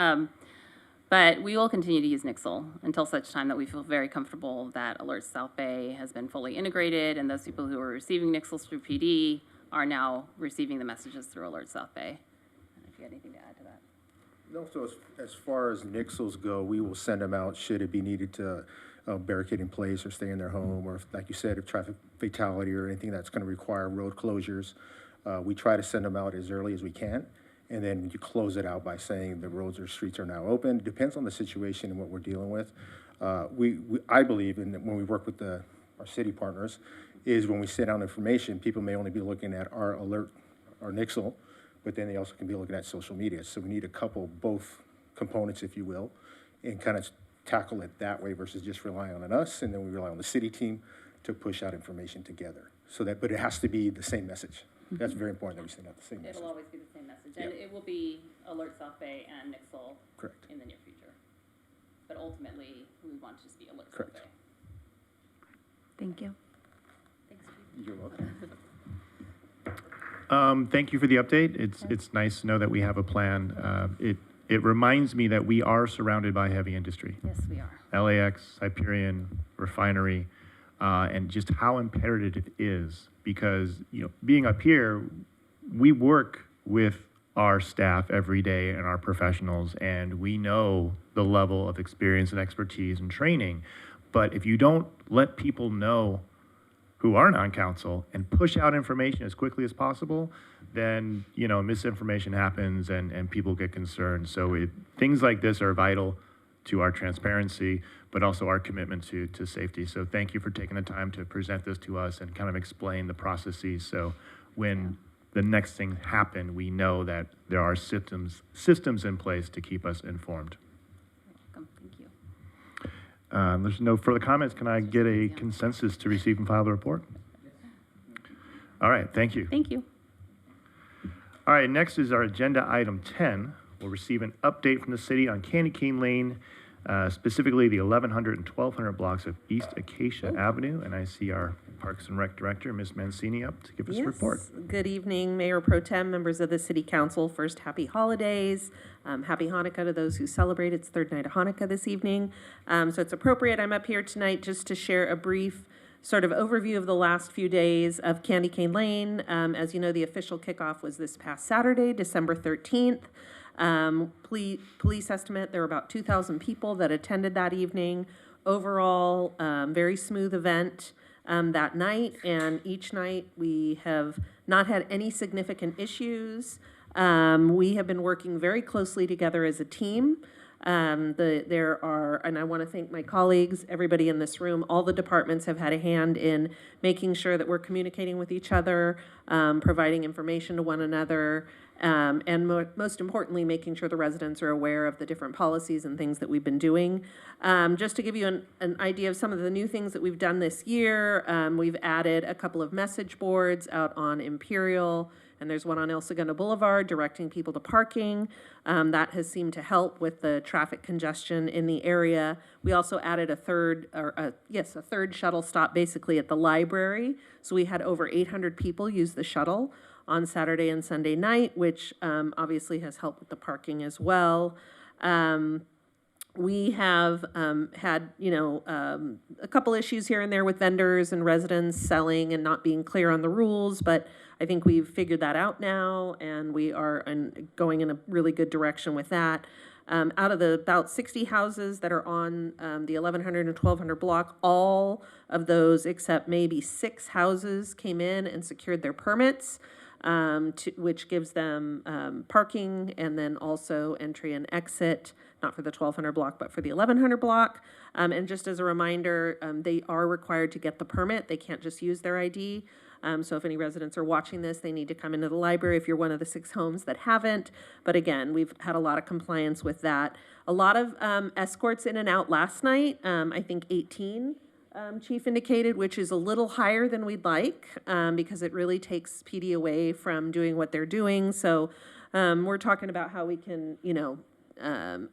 But we will continue to use Nixle until such time that we feel very comfortable that Alert South Bay has been fully integrated, and those people who are receiving Nixles through PD are now receiving the messages through Alert South Bay. And if you had anything to add to that.
And also, as far as nixles go, we will send them out should it be needed to barricade in place or stay in their home, or if, like you said, if traffic fatality or anything that's going to require road closures. We try to send them out as early as we can, and then you close it out by saying the roads or streets are now open. It depends on the situation and what we're dealing with. I believe, and when we work with our city partners, is when we send out information, people may only be looking at our alert, our Nixle, but then they also can be looking at social media. So we need to couple both components, if you will, and kind of tackle it that way versus just relying on us, and then we rely on the city team to push out information together. But it has to be the same message. That's very important that we send out the same message.
It'll always be the same message, and it will be Alert South Bay and Nixle
Correct.
in the near future. But ultimately, we want to just be Alert South
Correct.
Bay.
Thank you.
Thanks, Chief.
You're welcome.
Thank you for the update. It's nice to know that we have a plan. It reminds me that we are surrounded by heavy industry.
Yes, we are.
LAX, Hyperion, refinery, and just how imperative it is, because, being up here, we work with our staff every day and our professionals, and we know the level of experience and expertise and training. But if you don't let people know who aren't on council and push out information as quickly as possible, then, misinformation happens and people get concerned. So things like this are vital to our transparency, but also our commitment to safety. So thank you for taking the time to present this to us and kind of explain the processes. So when the next thing happen, we know that there are systems in place to keep us informed.
Welcome. Thank you.
There's no further comments. Can I get a consensus to receive and file the report? All right, thank you.
Thank you.
All right, next is our agenda item 10. We'll receive an update from the city on Candy Cane Lane, specifically the 1100 and 1200 blocks of East Acacia Avenue. And I see our Parks and Rec Director, Ms. Mancini, up to give us a report.
Good evening, Mayor Pro Tem, members of the City Council. First, happy holidays. Happy Hanukkah to those who celebrate. It's third night of Hanukkah this evening. So it's appropriate I'm up here tonight just to share a brief sort of overview of the last few days of Candy Cane Lane. As you know, the official kickoff was this past Saturday, December 13th. Police estimate there were about 2,000 people that attended that evening. Overall, very smooth event that night, and each night we have not had any significant issues. We have been working very closely together as a team. There are, and I want to thank my colleagues, everybody in this room, all the departments have had a hand in making sure that we're communicating with each other, providing information to one another, And most importantly, making sure the residents are aware of the different policies and things that we've been doing. Just to give you an idea of some of the new things that we've done this year, we've added a couple of message boards out on Imperial, and there's one on El Segundo Boulevard directing people to parking. That has seemed to help with the traffic congestion in the area. We also added a third shuttle stop basically at the library. So we had over 800 people use the shuttle on Saturday and Sunday night, which obviously has helped with the parking as well. We have had, a couple issues here and there with vendors and residents selling and not being clear on the rules, but I think we've figured that out now, and we are going in a really good direction with that. Out of the about 60 houses that are on the 1100 and 1200 block, all of those except maybe 6 houses came in and secured their permits, which gives them parking and then also entry and exit, not for the 1200 block, but for the 1100 block. And just as a reminder, they are required to get the permit. They can't just use their ID. So if any residents are watching this, they need to come into the library if you're one of the 6 homes that haven't. But again, we've had a lot of compliance with that. A lot of escorts in and out last night, I think 18. Chief indicated, which is a little higher than we'd like because it really takes PD away from doing what they're doing. So we're talking about how we can,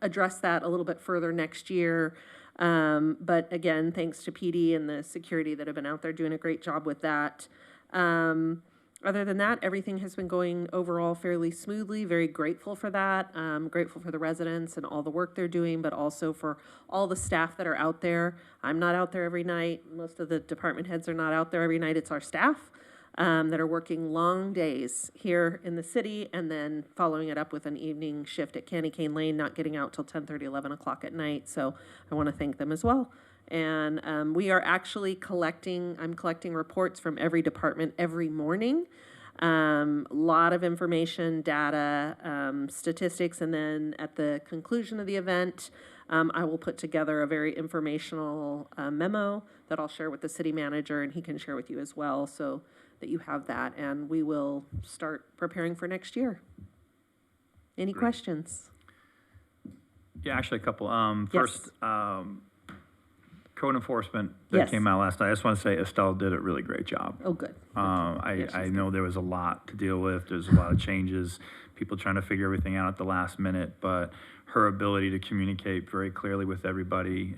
address that a little bit further next year. But again, thanks to PD and the security that have been out there doing a great job with that. Other than that, everything has been going overall fairly smoothly. Very grateful for that. Grateful for the residents and all the work they're doing, but also for all the staff that are out there. I'm not out there every night. Most of the department heads are not out there every night. It's our staff that are working long days here in the city and then following it up with an evening shift at Candy Cane Lane, not getting out till 10:30, 11 o'clock at night. So I want to thank them as well. And we are actually I'm collecting reports from every department every morning. A lot of information, data, statistics, and then at the conclusion of the event, I will put together a very informational memo that I'll share with the city manager, and he can share with you as well, so that you have that, and we will start preparing for next year. Any questions?
Yeah, actually a couple. First, code enforcement that
Yes.
came out last night. I just want to say Estelle did a really great job.
Oh, good.
I know there was a lot to deal with. There's a lot of changes, people trying to figure everything out at the last minute, but her ability to communicate very clearly with everybody,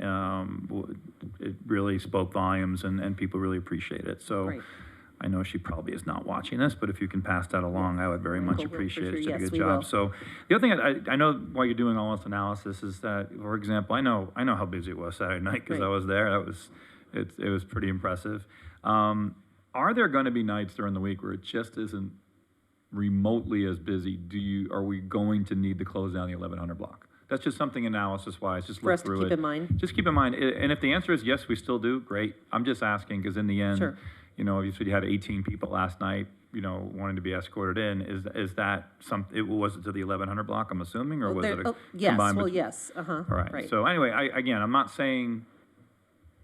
it really spoke volumes, and people really appreciate it. So
Great.
I know she probably is not watching this, but if you can pass that along, I would very much
Will, for
appreciate
sure.
it. She did a
Yes,
good
we
job.
will.
So the other thing I know why you're doing all this analysis is that, for example, I know how busy it was Saturday night because I
Right.
was there. It was pretty impressive. Are there going to be nights during the week where it just isn't remotely as busy? Are we going to need to close down the 1100 block? That's just something analysis-wise, just
For
look
us to
through
keep
it.
in mind.
Just keep in mind, and if the answer is yes, we still do, great. I'm just asking, because in the end,
Sure.
you said you had 18 people last night, wanting to be escorted in. Is that was it to the 1100 block, I'm assuming, or was it a
Yes,
combined?
well, yes,
All right.
right.
So anyway, I'm not saying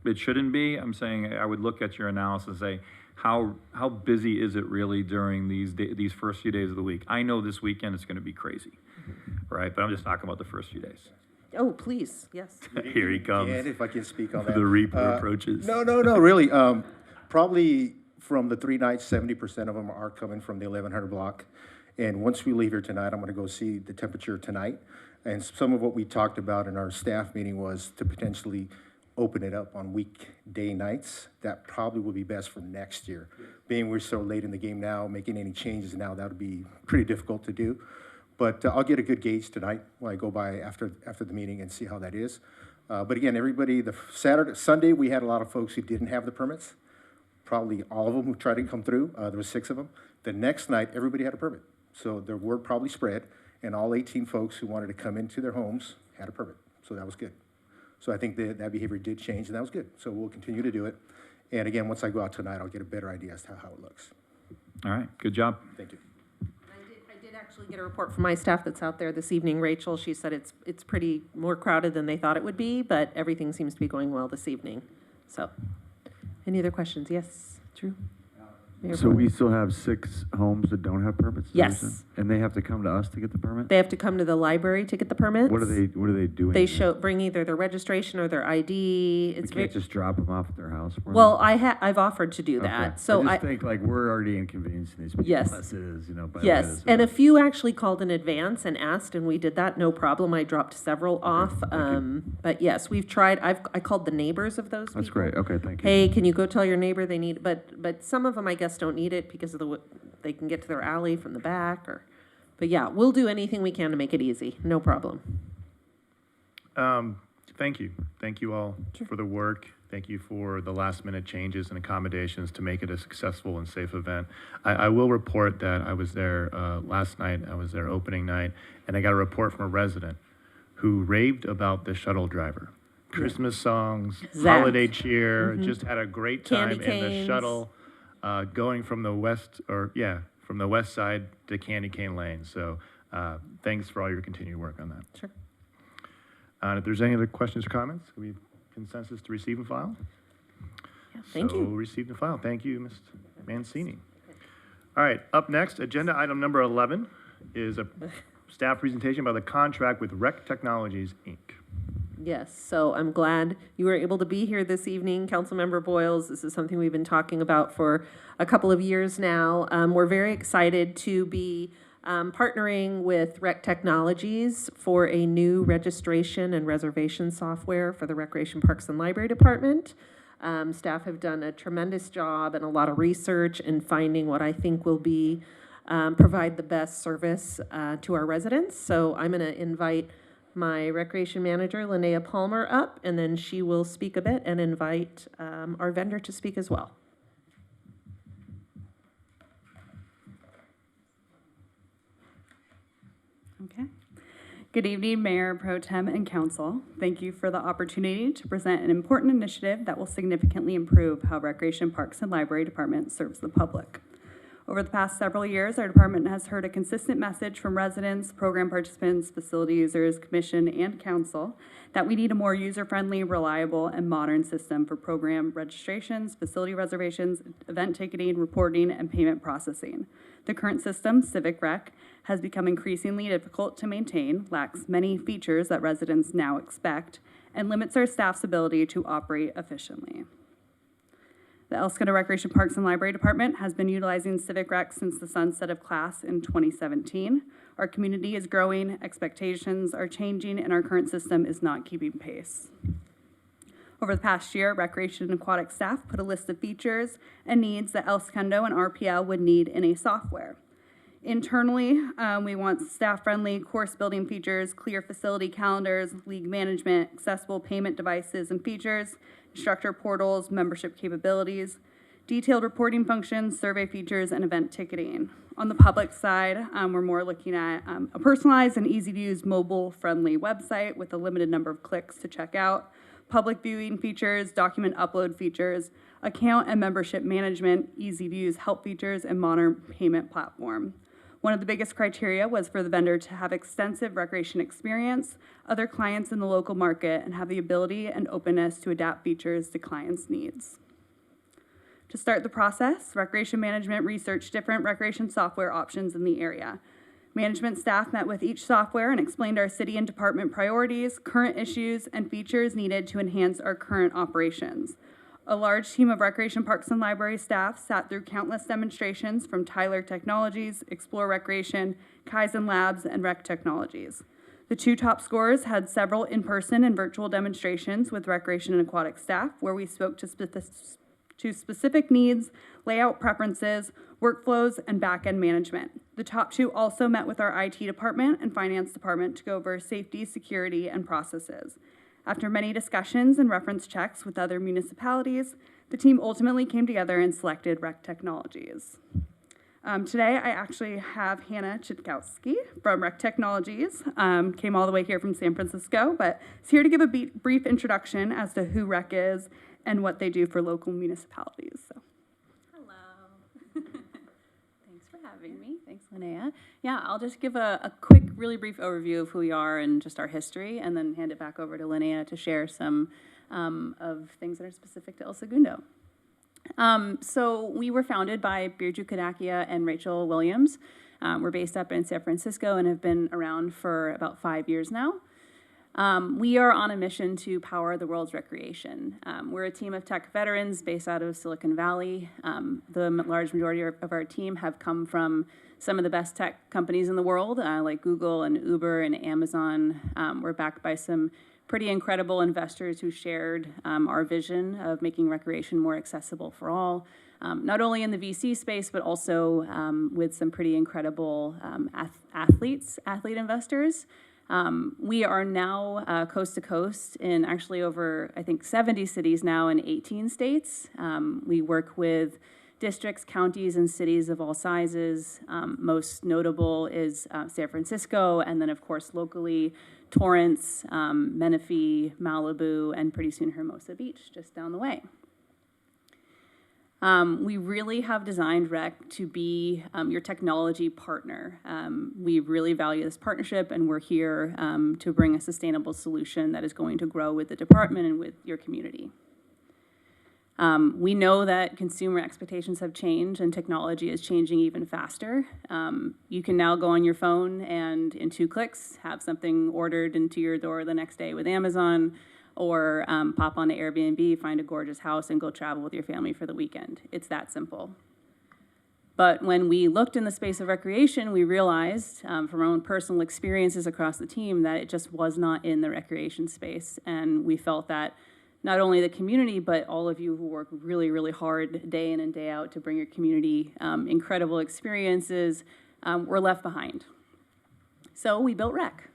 it shouldn't be. I'm saying I would look at your analysis and say, how busy is it really during these first few days of the week? I know this weekend it's going to be crazy, right? But I'm just talking about the first few days.
Oh, please, yes.
Here he comes.
And if I can speak on that.
The Reaper approaches.
No, really. Probably from the 3 nights, 70% of them are coming from the 1100 block. And once we leave here tonight, I'm going to go see the temperature tonight. And some of what we talked about in our staff meeting was to potentially open it up on weekday nights. That probably will be best for next year. Being we're so late in the game now, making any changes now, that would be pretty difficult to do. But I'll get a good gauge tonight when I go by after the meeting and see how that is. But again, everybody, Sunday, we had a lot of folks who didn't have the permits. Probably all of them who tried to come through. There were 6 of them. The next night, everybody had a permit. So the word probably spread, and all 18 folks who wanted to come into their homes had a permit. So that was good. So I think that behavior did change, and that was good. So we'll continue to do it. And again, once I go out tonight, I'll get a better idea as to how it looks.
All right, good job.
Thank you.
I did actually get a report from my staff that's out there this evening. Rachel, she said it's pretty more crowded than they thought it would be, but everything seems to be going well this evening. So, any other questions? Yes, Drew? Mayor
So we
Boyles.
still have 6 homes that don't have permits? is that what you're
Yes.
saying? And they have to come to us to get the permit?
They have to come to the library to get the permits.
What are they doing?
They
there?
bring either their registration or their ID.
We
It's
can't
very,
just drop them off at their house? for
well,
them?
I've offered to do
Okay.
that, so
I just think like we're already inconveniencing these people
Yes.
as it is, by the way
yes,
this is
and a
done.
few actually called in advance and asked, and we did that, no problem. I dropped several off. But yes, we've tried, I called the neighbors of those people.
That's great, okay, thank you.
Hey, can you go tell your neighbor they need, but some of them, I guess, don't need it because of they can get to their alley from the back but yeah, we'll do anything we can to make it easy, no problem.
Thank you. Thank you all for the work. Thank you for the last minute changes and accommodations to make it a successful and safe event. I will report that I was there last night. I was there opening night, and I got a report from a resident who raved about the shuttle driver. Christmas songs,
Zach.
holiday cheer,
Mhm.
just had a great
Candy
time in the
canes.
shuttle, going from the from the west side to Candy Cane Lane. So thanks for all your continued work on that.
Sure.
If there's any other questions or comments, can we have consensus to receive and file?
Thank
So
you.
received and filed. Thank you, Ms. Mancini. All right, up next, agenda item number 11 is a staff presentation about the contract with Rec Technologies, Inc.
Yes, so I'm glad you were able to be here this evening, Councilmember Boyles. This is something we've been talking about for a couple of years now. We're very excited to be partnering with Rec Technologies for a new registration and reservation software for the Recreation Parks and Library Department. Staff have done a tremendous job and a lot of research in finding what I think will be provide the best service to our residents. So I'm going to invite my recreation manager, Linnea Palmer, up, and then she will speak a bit and invite our vendor to speak as well.
Okay. Good evening, Mayor Pro Tem and Council. Thank you for the opportunity to present an important initiative that will significantly improve how Recreation Parks and Library Department serves the public. Over the past several years, our department has heard a consistent message from residents, program participants, facility users, commission, and council that we need a more user-friendly, reliable, and modern system for program registrations, facility reservations, event ticketing, reporting, and payment processing. The current system, Civic Rec, has become increasingly difficult to maintain, lacks many features that residents now expect, and limits our staff's ability to operate efficiently. The El Segundo Recreation Parks and Library Department has been utilizing Civic Rec since the sunset of class in 2017. Our community is growing, expectations are changing, and our current system is not keeping pace. Over the past year, Recreation and Aquatic staff put a list of features and needs that El Segundo and RPL would need in a software. Internally, we want staff-friendly course-building features, clear facility calendars, league management, accessible payment devices and features, instructor portals, membership capabilities, detailed reporting functions, survey features, and event ticketing. On the public side, we're more looking at a personalized and easy-to-use mobile-friendly website with a limited number of clicks to check out, public viewing features, document upload features, account and membership management, easy-to-use help features, and modern payment platform. One of the biggest criteria was for the vendor to have extensive recreation experience, other clients in the local market, and have the ability and openness to adapt features to clients' needs. To start the process, Recreation Management researched different recreation software options in the area. Management staff met with each software and explained our city and department priorities, current issues, and features needed to enhance our current operations. A large team of Recreation Parks and Library staff sat through countless demonstrations from Tyler Technologies, Explore Recreation, Kaizen Labs, and Rec Technologies. The 2 top scorers had several in-person and virtual demonstrations with Recreation and Aquatic staff where we spoke to specific needs, layout preferences, workflows, and back-end management. The top 2 also met with our IT department and finance department to go over safety, security, and processes. After many discussions and reference checks with other municipalities, the team ultimately came together and selected Rec Technologies. Today, I actually have Hannah Chitkowski from Rec Technologies, came all the way here from San Francisco, but is here to give a brief introduction as to who Rec is and what they do for local municipalities. So.
Thanks for having me. Thanks, Linnea. Yeah, I'll just give a quick, really brief overview of who we are and just our history, and then hand it back over to Linnea to share some of things that are specific to El Segundo. So we were founded by Birju Kadakia and Rachel Williams. We're based up in San Francisco and have been around for about 5 years now. We are on a mission to power the world's recreation. We're a team of tech veterans based out of Silicon Valley. The large majority of our team have come from some of the best tech companies in the world, like Google and Uber and Amazon. We're backed by some pretty incredible investors who shared our vision of making recreation more accessible for all, not only in the VC space, but also with some pretty incredible athlete investors. We are now coast to coast in actually over, I think, 70 cities now in 18 states. We work with districts, counties, and cities of all sizes. Most notable is San Francisco, and then, of course, locally, Torrance, Menifee, Malibu, and pretty soon Hermosa Beach, just down the way. We really have designed REC to be your technology partner. We really value this partnership, and we're here to bring a sustainable solution that is going to grow with the department and with your community. We know that consumer expectations have changed and technology is changing even faster. You can now go on your phone and in 2 clicks have something ordered into your door the next day with Amazon, or pop on to Airbnb, find a gorgeous house, and go travel with your family for the weekend. It's that simple. But when we looked in the space of recreation, we realized from our own personal experiences across the team that it just was not in the recreation space. And we felt that not only the community, but all of you who work really, really hard day in and day out to bring your community incredible experiences were left behind. So we built REC.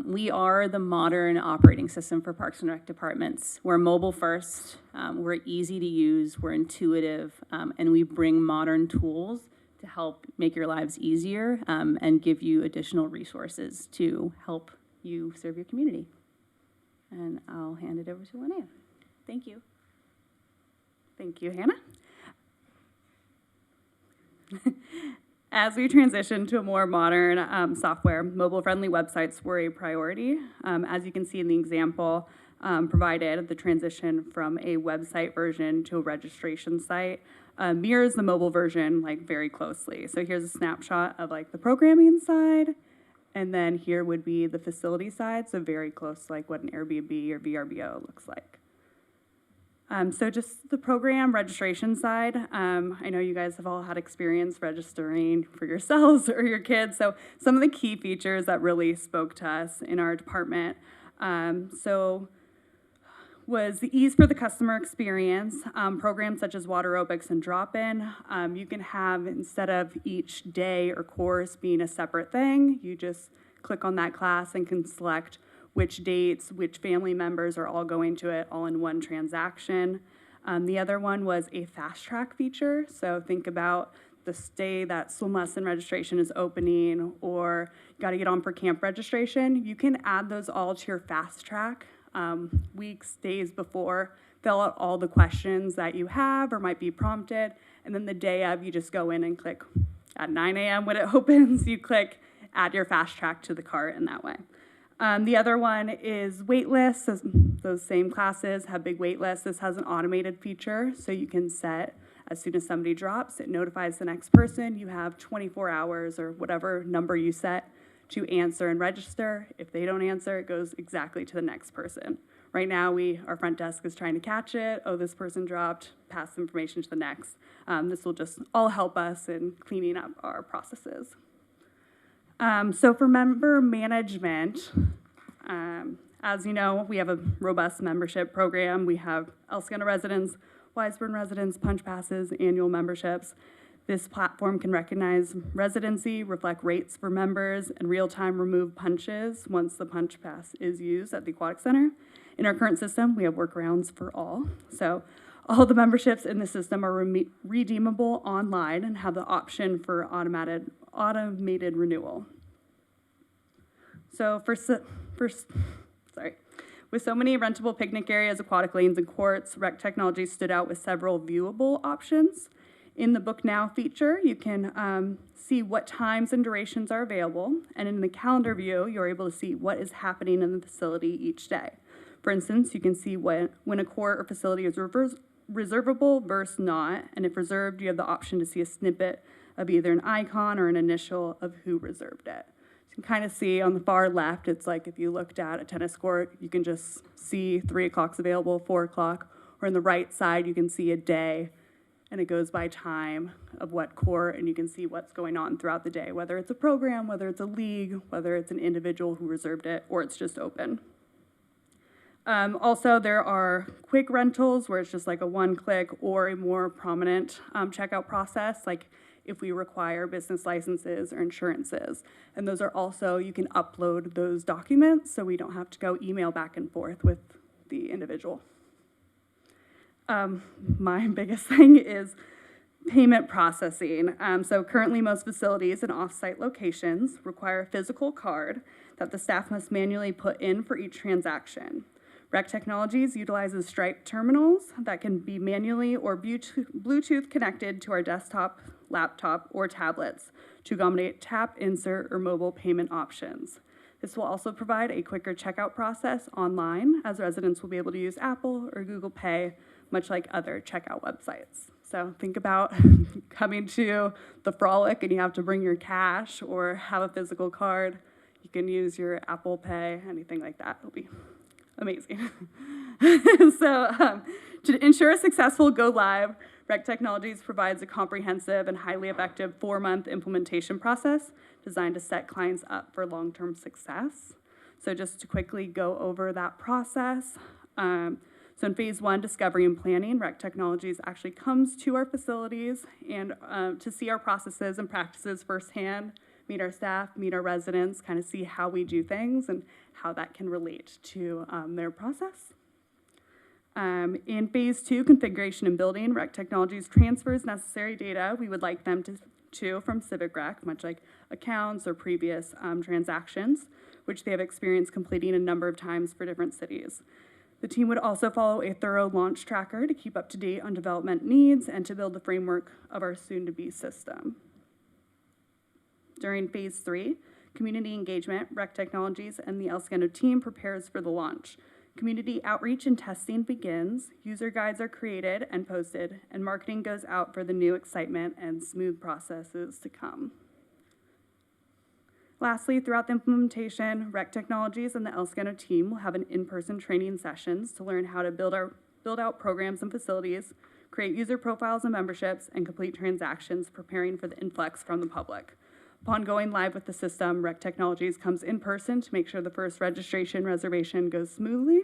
We are the modern operating system for Parks and Rec departments. We're mobile first, we're easy to use, we're intuitive, and we bring modern tools to help make your lives easier and give you additional resources to help you serve your community. And I'll hand it over to Linnea. Thank you.
Thank you, Hannah. As we transition to a more modern software, mobile-friendly websites were a priority. As you can see in the example provided, the transition from a website version to a registration site mirrors the mobile version like very closely. So here's a snapshot of like the programming side, and then here would be the facility side, so very close to like what an Airbnb or VRBO looks like. So just the program registration side, I know you guys have all had experience registering for yourselves or your kids, so some of the key features that really spoke to us in our department was the ease for the customer experience. Programs such as water aerobics and drop-in, you can have, instead of each day or course being a separate thing, you just click on that class and can select which dates, which family members are all going to it all in one transaction. The other one was a fast track feature. So think about the day that swim lesson registration is opening, or you gotta get on for camp registration. You can add those all to your fast track weeks, days before, fill out all the questions that you have or might be prompted, and then the day of, you just go in and click at 9 a.m. when it opens, you click add your fast track to the cart in that way. The other one is wait lists. Those same classes have big wait lists. This has an automated feature, so you can set, as soon as somebody drops, it notifies the next person. You have 24 hours or whatever number you set to answer and register. If they don't answer, it goes exactly to the next person. Right now, our front desk is trying to catch it. Oh, this person dropped, pass the information to the next. This will just all help us in cleaning up our processes. So for member management, as you know, we have a robust membership program. We have El Segundo residents, Wiseburn residents, punch passes, annual memberships. This platform can recognize residency, reflect rates for members, and real-time remove punches once the punch pass is used at the Aquatic Center. In our current system, we have workarounds for all. So all the memberships in the system are redeemable online and have the option for automated renewal. So with so many rentable picnic areas, aquatic lanes, and courts, Rec Technology stood out with several viewable options. In the Book Now feature, you can see what times and durations are available, and in the calendar view, you're able to see what is happening in the facility each day. For instance, you can see when a court or facility is reservable versus not, and if reserved, you have the option to see a snippet of either an icon or an initial of who reserved it. You can kind of see on the far left, it's like if you looked at a tennis court, you can just see 3 o'clock's available, 4 o'clock, or on the right side, you can see a day, and it goes by time of what court, and you can see what's going on throughout the day, whether it's a program, whether it's a league, whether it's an individual who reserved it, or it's just open. Also, there are quick rentals where it's just like a one-click or a more prominent checkout process, like if we require business licenses or insurances. And those are also, you can upload those documents so we don't have to go email back and forth with the individual. My biggest thing is payment processing. So currently most facilities and off-site locations require a physical card that the staff must manually put in for each transaction. Rec Technologies utilizes Stripe terminals that can be manually or Bluetooth connected to our desktop, laptop, or tablets to accommodate tap, insert, or mobile payment options. This will also provide a quicker checkout process online, as residents will be able to use Apple or Google Pay, much like other checkout websites. So think about coming to the Frolic and you have to bring your cash or have a physical card. You can use your Apple Pay, anything like that. It'll be amazing. So to ensure a successful go live, Rec Technologies provides a comprehensive and highly effective 4-month implementation process designed to set clients up for long-term success. So just to quickly go over that process. So in phase 1, discovery and planning, Rec Technologies actually comes to our facilities and to see our processes and practices firsthand, meet our staff, meet our residents, kind of see how we do things and how that can relate to their process. In phase 2, configuration and building, Rec Technologies transfers necessary data we would like them to from Civic Rec, much like accounts or previous transactions, which they have experienced completing a number of times for different cities. The team would also follow a thorough launch tracker to keep up to date on development needs and to build the framework of our soon-to-be system. During phase 3, community engagement, Rec Technologies and the El Segundo team prepares for the launch. Community outreach and testing begins, user guides are created and posted, and marketing goes out for the new excitement and smooth processes to come. Lastly, throughout the implementation, Rec Technologies and the El Segundo team will have an in-person training sessions to learn how to build out programs and facilities, create user profiles and memberships, and complete transactions, preparing for the influx from the public. Upon going live with the system, Rec Technologies comes in person to make sure the first registration reservation goes smoothly.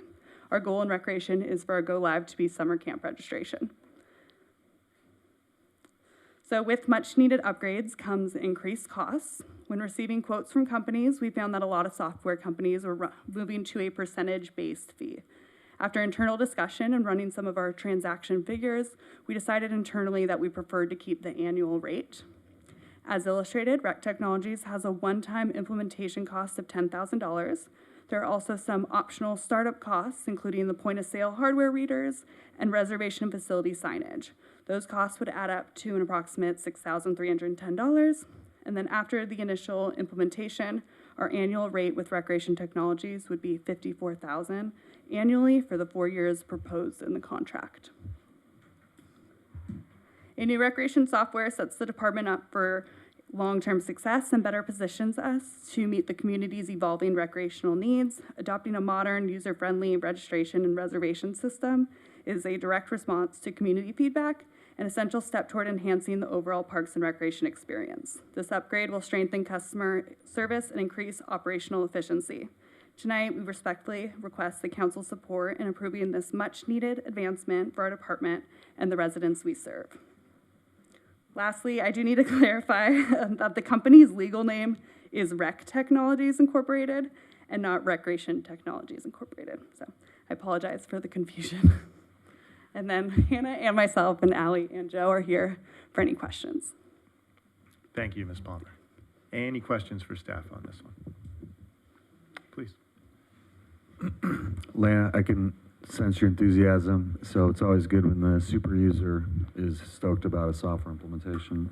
Our goal in recreation is for our go live to be summer camp registration. So with much needed upgrades comes increased costs. When receiving quotes from companies, we found that a lot of software companies were moving to a percentage-based fee. After internal discussion and running some of our transaction figures, we decided internally that we preferred to keep the annual rate. As illustrated, Rec Technologies has a one-time implementation cost of $10,000. There are also some optional startup costs, including the point-of-sale hardware readers and reservation facility signage. Those costs would add up to an approximate $6,310. And then after the initial implementation, our annual rate with Recreation Technologies would be $54,000 annually for the 4 years proposed in the contract. A new recreation software sets the department up for long-term success and better positions us to meet the community's evolving recreational needs. Adopting a modern, user-friendly registration and reservation system is a direct response to community feedback, an essential step toward enhancing the overall parks and recreation experience. This upgrade will strengthen customer service and increase operational efficiency. Tonight, we respectfully request the council support in approving this much-needed advancement for our department and the residents we serve. Lastly, I do need to clarify that the company's legal name is Rec Technologies Incorporated and not Recreation Technologies Incorporated. So I apologize for the confusion. And then Hannah and myself and Allie and Joe are here for any questions.
Thank you, Ms. Palmer. Any questions for staff on this one? Please.
Lana, I can sense your enthusiasm. So it's always good when the super user is stoked about a software implementation.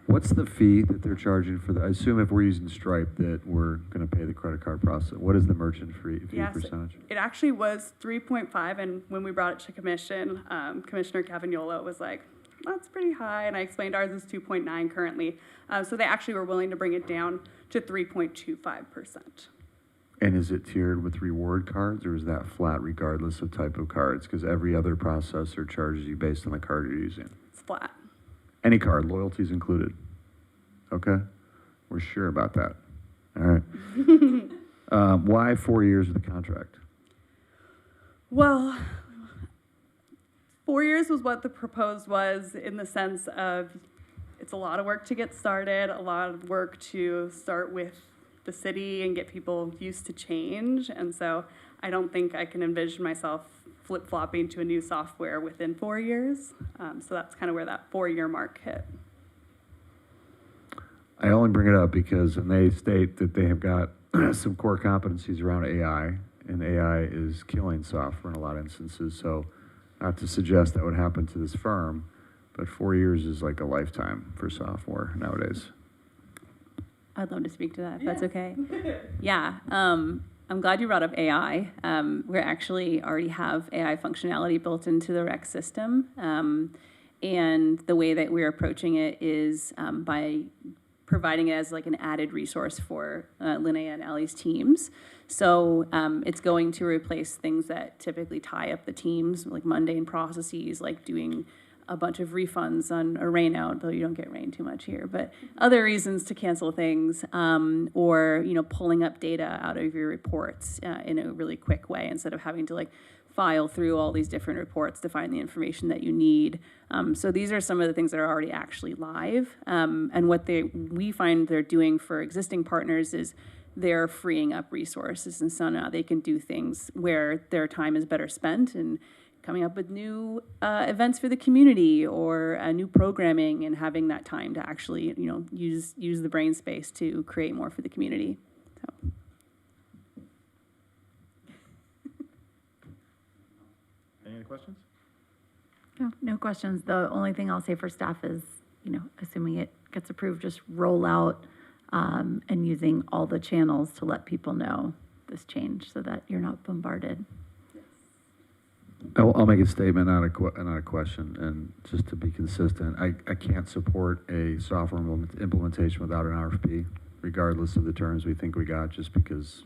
What's the fee that they're charging for the, I assume if we're using Stripe that we're going to pay the credit card process. What is the merchant fee
Yes,
percentage?
it actually was 3.5, and when we brought it to commission, Commissioner Cavagnolo was like, that's pretty high, and I explained ours is 2.9 currently. So they actually were willing to bring it down to 3.25%.
And is it tiered with reward cards, or is that flat regardless of type of cards? Because every other processor charges you based on the card you're using.
It's flat.
Any card, loyalty's included. Okay? We're sure about that. All right. Why 4 years of the contract?
Well, 4 years was what the proposed was, in the sense of it's a lot of work to get started, a lot of work to start with the city and get people used to change. And so I don't think I can envision myself flip-flopping to a new software within 4 years. So that's kind of where that 4-year mark hit.
I only bring it up because, and they state that they have got some core competencies around AI, and AI is killing software in a lot of instances. So not to suggest that would happen to this firm, but 4 years is like a lifetime for software nowadays.
I'd love to speak to that, if that's okay. Yeah, I'm glad you brought up AI. We actually already have AI functionality built into the REC system. And the way that we're approaching it is by providing it as like an added resource for Linnea and Ellie's teams. So it's going to replace things that typically tie up the teams, like mundane processes, like doing a bunch of refunds on a rain out, though you don't get rain too much here, but other reasons to cancel things, or pulling up data out of your reports in a really quick way instead of having to like file through all these different reports to find the information that you need. So these are some of the things that are already actually live, and what we find they're doing for existing partners is they're freeing up resources, and so now they can do things where their time is better spent and coming up with new events for the community or new programming, and having that time to actually, use the brain space to create more for the community. So.
Any other questions?
No questions. The only thing I'll say for staff is, assuming it gets approved, just roll out and using all the channels to let people know this change so that you're not bombarded.
I'll make a statement, not a question, and just to be consistent, I can't support a software implementation without an RFP, regardless of the terms we think we got, just because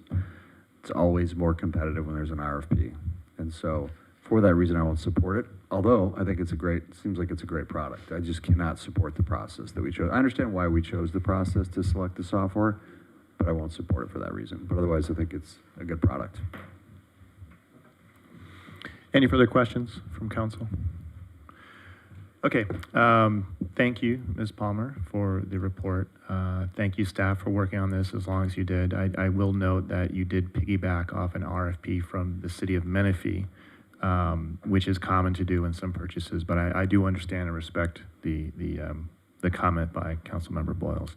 it's always more competitive when there's an RFP. And so, for that reason, I won't support it, although I think seems like it's a great product. I just cannot support the process that we chose. I understand why we chose the process to select the software, but I won't support it for that reason. But otherwise, I think it's a good product.
Any further questions from council? Okay, thank you, Ms. Palmer, for the report. Thank you, staff, for working on this as long as you did. I will note that you did piggyback off an RFP from the city of Menifee, which is common to do in some purchases, but I do understand and respect the comment by Councilmember Boyles.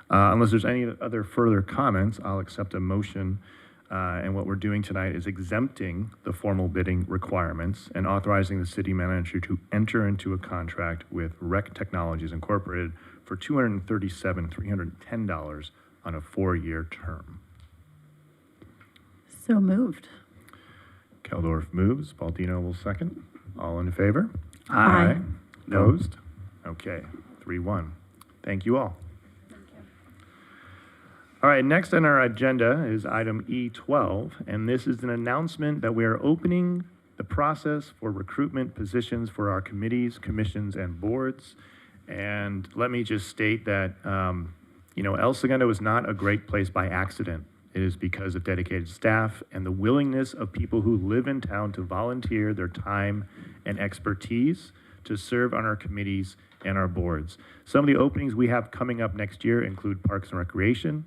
Unless there's any other further comments, I'll accept a motion. And what we're doing tonight is exempting the formal bidding requirements and authorizing the city manager to enter into a contract with REC Technologies Incorporated for $237,310 on a 4-year term.
So moved.
Keldorf moves. Baldino will second. All in favor?
Aye.
Opposed? Okay, 3-1. Thank you all. All right, next on our agenda is item E12, and this is an announcement that we are opening the process for recruitment positions for our committees, commissions, and boards. And let me just state that, El Segundo is not a great place by accident. It is because of dedicated staff and the willingness of people who live in town to volunteer their time and expertise to serve on our committees and our boards. Some of the openings we have coming up next year include Parks and Recreation.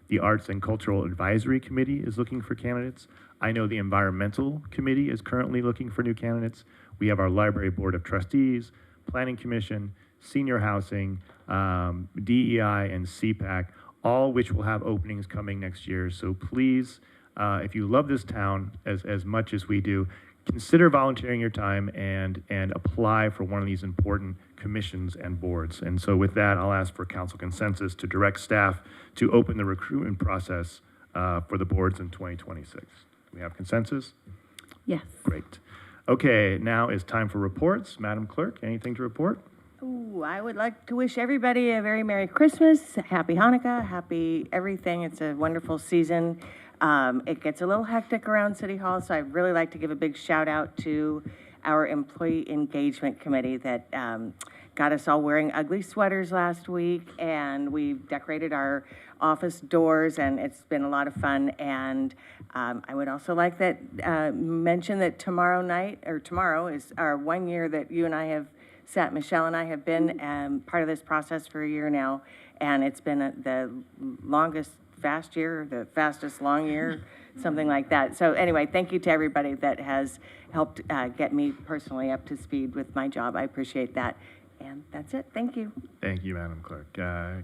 The Arts and Cultural Advisory Committee is looking for candidates. I know the Environmental Committee is currently looking for new candidates. We have our Library Board of Trustees, Planning Commission, Senior Housing, DEI, and CPAC, all which will have openings coming next year. So please, if you love this town as much as we do, consider volunteering your time and apply for one of these important commissions and boards. And so with that, I'll ask for council consensus to direct staff to open the recruitment process for the boards in 2026. Do we have consensus?
Yes.
Great. Okay, now is time for reports. Madam Clerk, anything to report?
Ooh, I would like to wish everybody a very Merry Christmas, Happy Hanukkah, happy everything. It's a wonderful season. It gets a little hectic around City Hall, so I'd really like to give a big shout out to our Employee Engagement Committee that got us all wearing ugly sweaters last week, and we decorated our office doors, and it's been a lot of fun. And I would also like that mention that tomorrow is our 1 year that you and I have sat, Michelle and I have been part of this process for a year now, and it's been the longest fast year, the fastest long year, something like that. So anyway, thank you to everybody that has helped get me personally up to speed with my job. I appreciate that. And that's it. Thank you.
Thank you, Madam Clerk.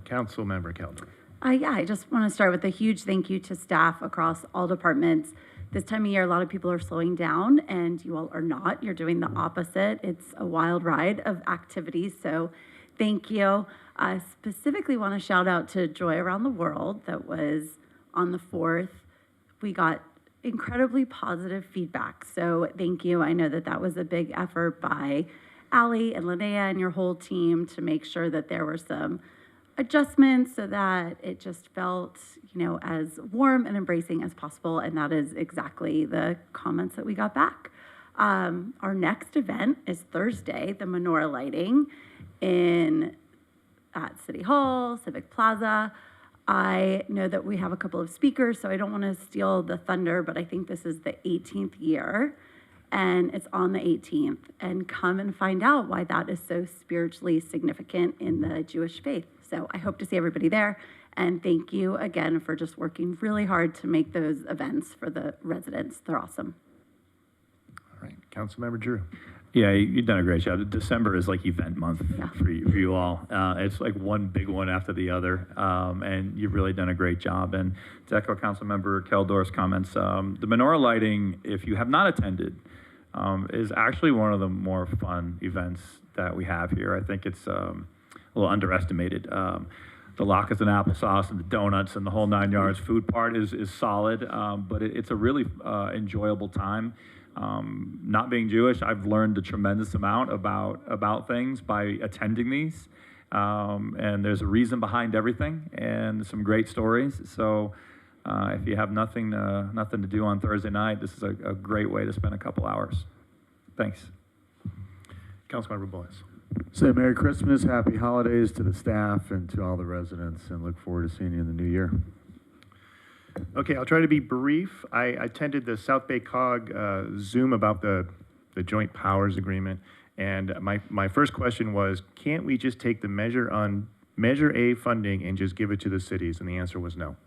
Council Member Keldor.
Yeah, I just want to start with a huge thank you to staff across all departments. This time of year, a lot of people are slowing down, and you all are not. You're doing the opposite. It's a wild ride of activities, so thank you. I specifically want to shout out to Joy Around the World that was on the 4th. We got incredibly positive feedback, so thank you. I know that that was a big effort by Allie and Linnea and your whole team to make sure that there were some adjustments so that it just felt, as warm and embracing as possible, and that is exactly the comments that we got back. Our next event is Thursday, the menorah lighting at City Hall, Civic Plaza. I know that we have a couple of speakers, so I don't want to steal the thunder, but I think this is the 18th year, and it's on the 18th. And come and find out why that is so spiritually significant in the Jewish faith. So I hope to see everybody there, and thank you again for just working really hard to make those events for the residents. They're awesome.
All right, Councilmember Drew.
Yeah, you've done a great job. December is like event month for you all. It's like one big one after the other, and you've really done a great job. And to echo Councilmember Keldorf's comments, the menorah lighting, if you have not attended, is actually one of the more fun events that we have here. I think it's a little underestimated. The latkes and applesauce and the donuts and the whole 9 yards food part is solid, but it's a really enjoyable time. Not being Jewish, I've learned a tremendous amount about things by attending these, and there's a reason behind everything and some great stories. So if you have nothing to do on Thursday night, this is a great way to spend a couple hours. Thanks.
Councilmember Boyce.
Say Merry Christmas, Happy Holidays to the staff and to all the residents, and look forward to seeing you in the new year.
Okay, I'll try to be brief. I attended the South Bay COG Zoom about the Joint Powers Agreement, and my first question was, can't we just take the Measure A funding and just give it to the cities? And the answer was no.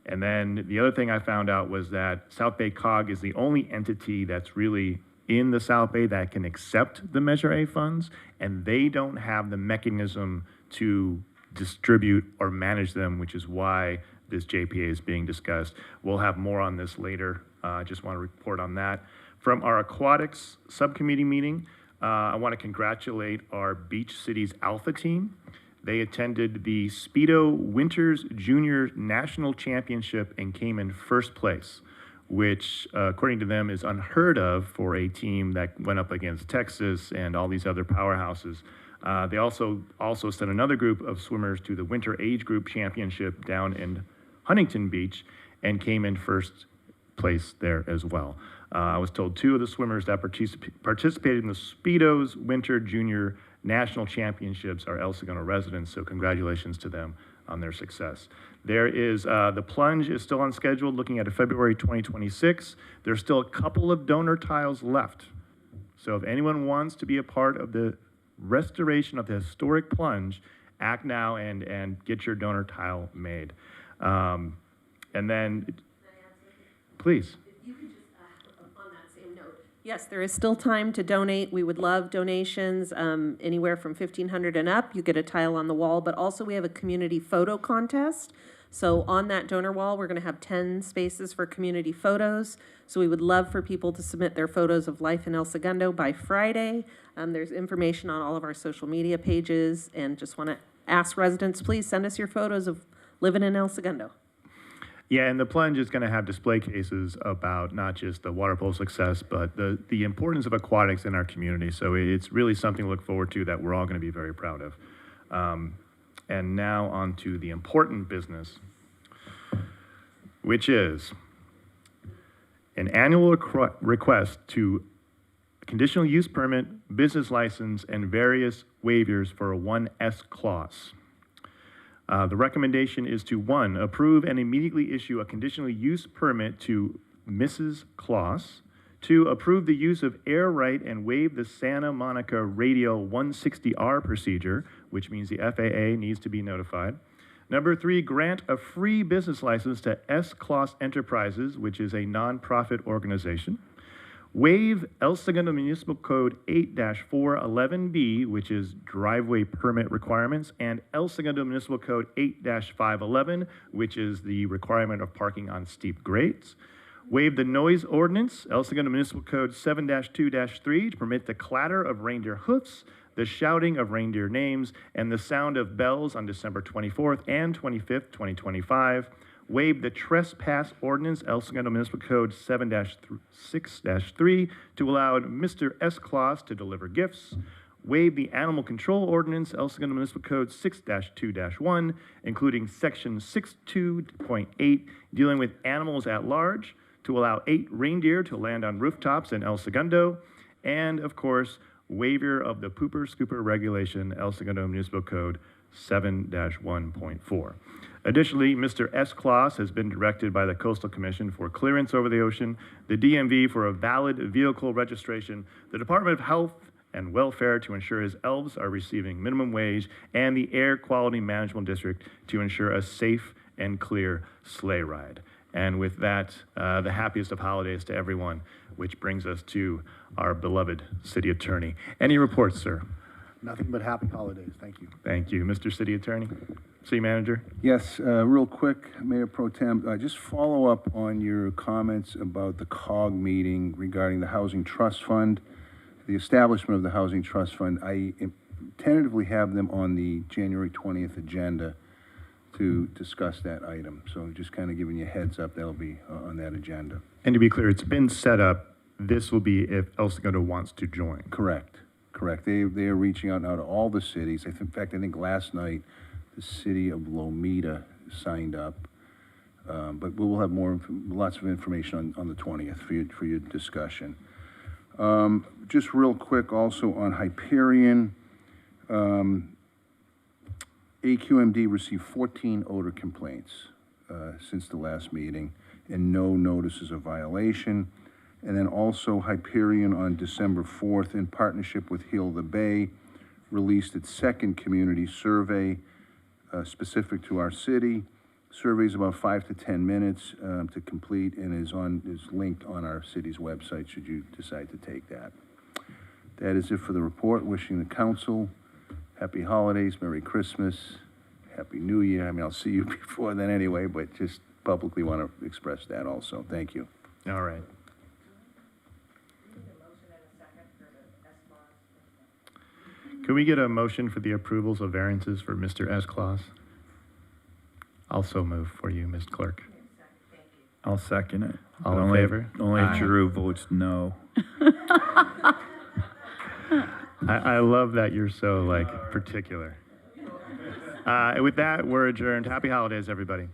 And then the other thing I found out was that South Bay COG is the only entity that's really in the South Bay that can accept the Measure A funds, and they don't have the mechanism to distribute or manage them, which is why this JPA is being discussed. We'll have more on this later. I just want to report on that. From our aquatics subcommittee meeting, I want to congratulate our Beach Cities Alpha team. They attended the Speedo Winters Junior National Championship and came in first place, which according to them is unheard of for a team that went up against Texas and all these other powerhouses. They also sent another group of swimmers to the Winter Age Group Championship down in Huntington Beach and came in first place there as well. I was told two of the swimmers that participated in the Speedo's Winter Junior National Championships are El Segundo residents, so congratulations to them on their success. There is, the plunge is still on schedule, looking at a February 2026. There's still a couple of donor tiles left. So if anyone wants to be a part of the restoration of the historic plunge, act now and get your donor tile made. And then, please.
Yes, there is still time to donate. We would love donations, anywhere from $1,500 and up. You get a tile on the wall, but also we have a community photo contest. So on that donor wall, we're going to have 10 spaces for community photos. So we would love for people to submit their photos of life in El Segundo by Friday. There's information on all of our social media pages, and just want to ask residents, please send us your photos of living in El Segundo.
Yeah, and the plunge is going to have display cases about not just the water polo success, but the importance of aquatics in our community. So it's really something to look forward to that we're all going to be very proud of. And now on to the important business, which is an annual request to conditional use permit, business license, and various waivers for a 1S clause. The recommendation is to, 1, approve and immediately issue a conditional use permit to Mrs. Kloss. 2, approve the use of air right and waive the Santa Monica Radio 160R procedure, which means the FAA needs to be notified. Number 3, grant a free business license to S. Kloss Enterprises, which is a nonprofit organization. Waive El Segundo Municipal Code 8-411B, which is driveway permit requirements, and El Segundo Municipal Code 8-511, which is the requirement of parking on steep grades. Waive the noise ordinance, El Segundo Municipal Code 7-2-3, to permit the clatter of reindeer hoofs, the shouting of reindeer names, and the sound of bells on December 24th and 25th, 2025. Waive the trespass ordinance, El Segundo Municipal Code 7-6-3, to allow Mr. S. Kloss to deliver gifts. Waive the animal control ordinance, El Segundo Municipal Code 6-2-1, including Section 62.8, dealing with animals at large, to allow 8 reindeer to land on rooftops in El Segundo. And, of course, waiver of the pooper scooper regulation, El Segundo Municipal Code 7-1.4. Additionally, Mr. S. Kloss has been directed by the Coastal Commission for clearance over the ocean, the DMV for a valid vehicle registration, the Department of Health and Welfare to ensure his elves are receiving minimum wage, and the Air Quality Management District to ensure a safe and clear sleigh ride. And with that, the happiest of holidays to everyone, which brings us to our beloved city attorney. Any reports, sir?
Nothing but happy holidays. Thank you.
Thank you. Mr. City Attorney? City Manager?
Yes, real quick, Mayor Pro Tem, just follow up on your comments about the COG meeting regarding the Housing Trust Fund, the establishment of the Housing Trust Fund. I tentatively have them on the January 20th agenda to discuss that item. So just kind of giving you a heads up, that'll be on that agenda.
And to be clear, it's been set up. This will be if El Segundo wants to join.
Correct. They are reaching out now to all the cities. In fact, I think last night the city of Lomita signed up. But we will have lots of information on the 20th for your discussion. Just real quick also on Hyperion, AQMD received 14 odor complaints since the last meeting and no notices of violation. And then also Hyperion on December 4th, in partnership with Heal the Bay, released its second community survey specific to our city. Survey is about 5 to 10 minutes to complete and is linked on our city's website should you decide to take that. That is it for the report. Wishing the council happy holidays, Merry Christmas, Happy New Year. I mean, I'll see you before then anyway, but just publicly want to express that also. Thank you.
All right. Can we get a motion for the approvals of variances for Mr. S. Kloss? I'll so move for you, Ms. Clerk.
I'll second it.
All in favor?
Only
Aye.
Drew votes no.
I love that you're so, particular. With that, we're adjourned. Happy holidays, everybody.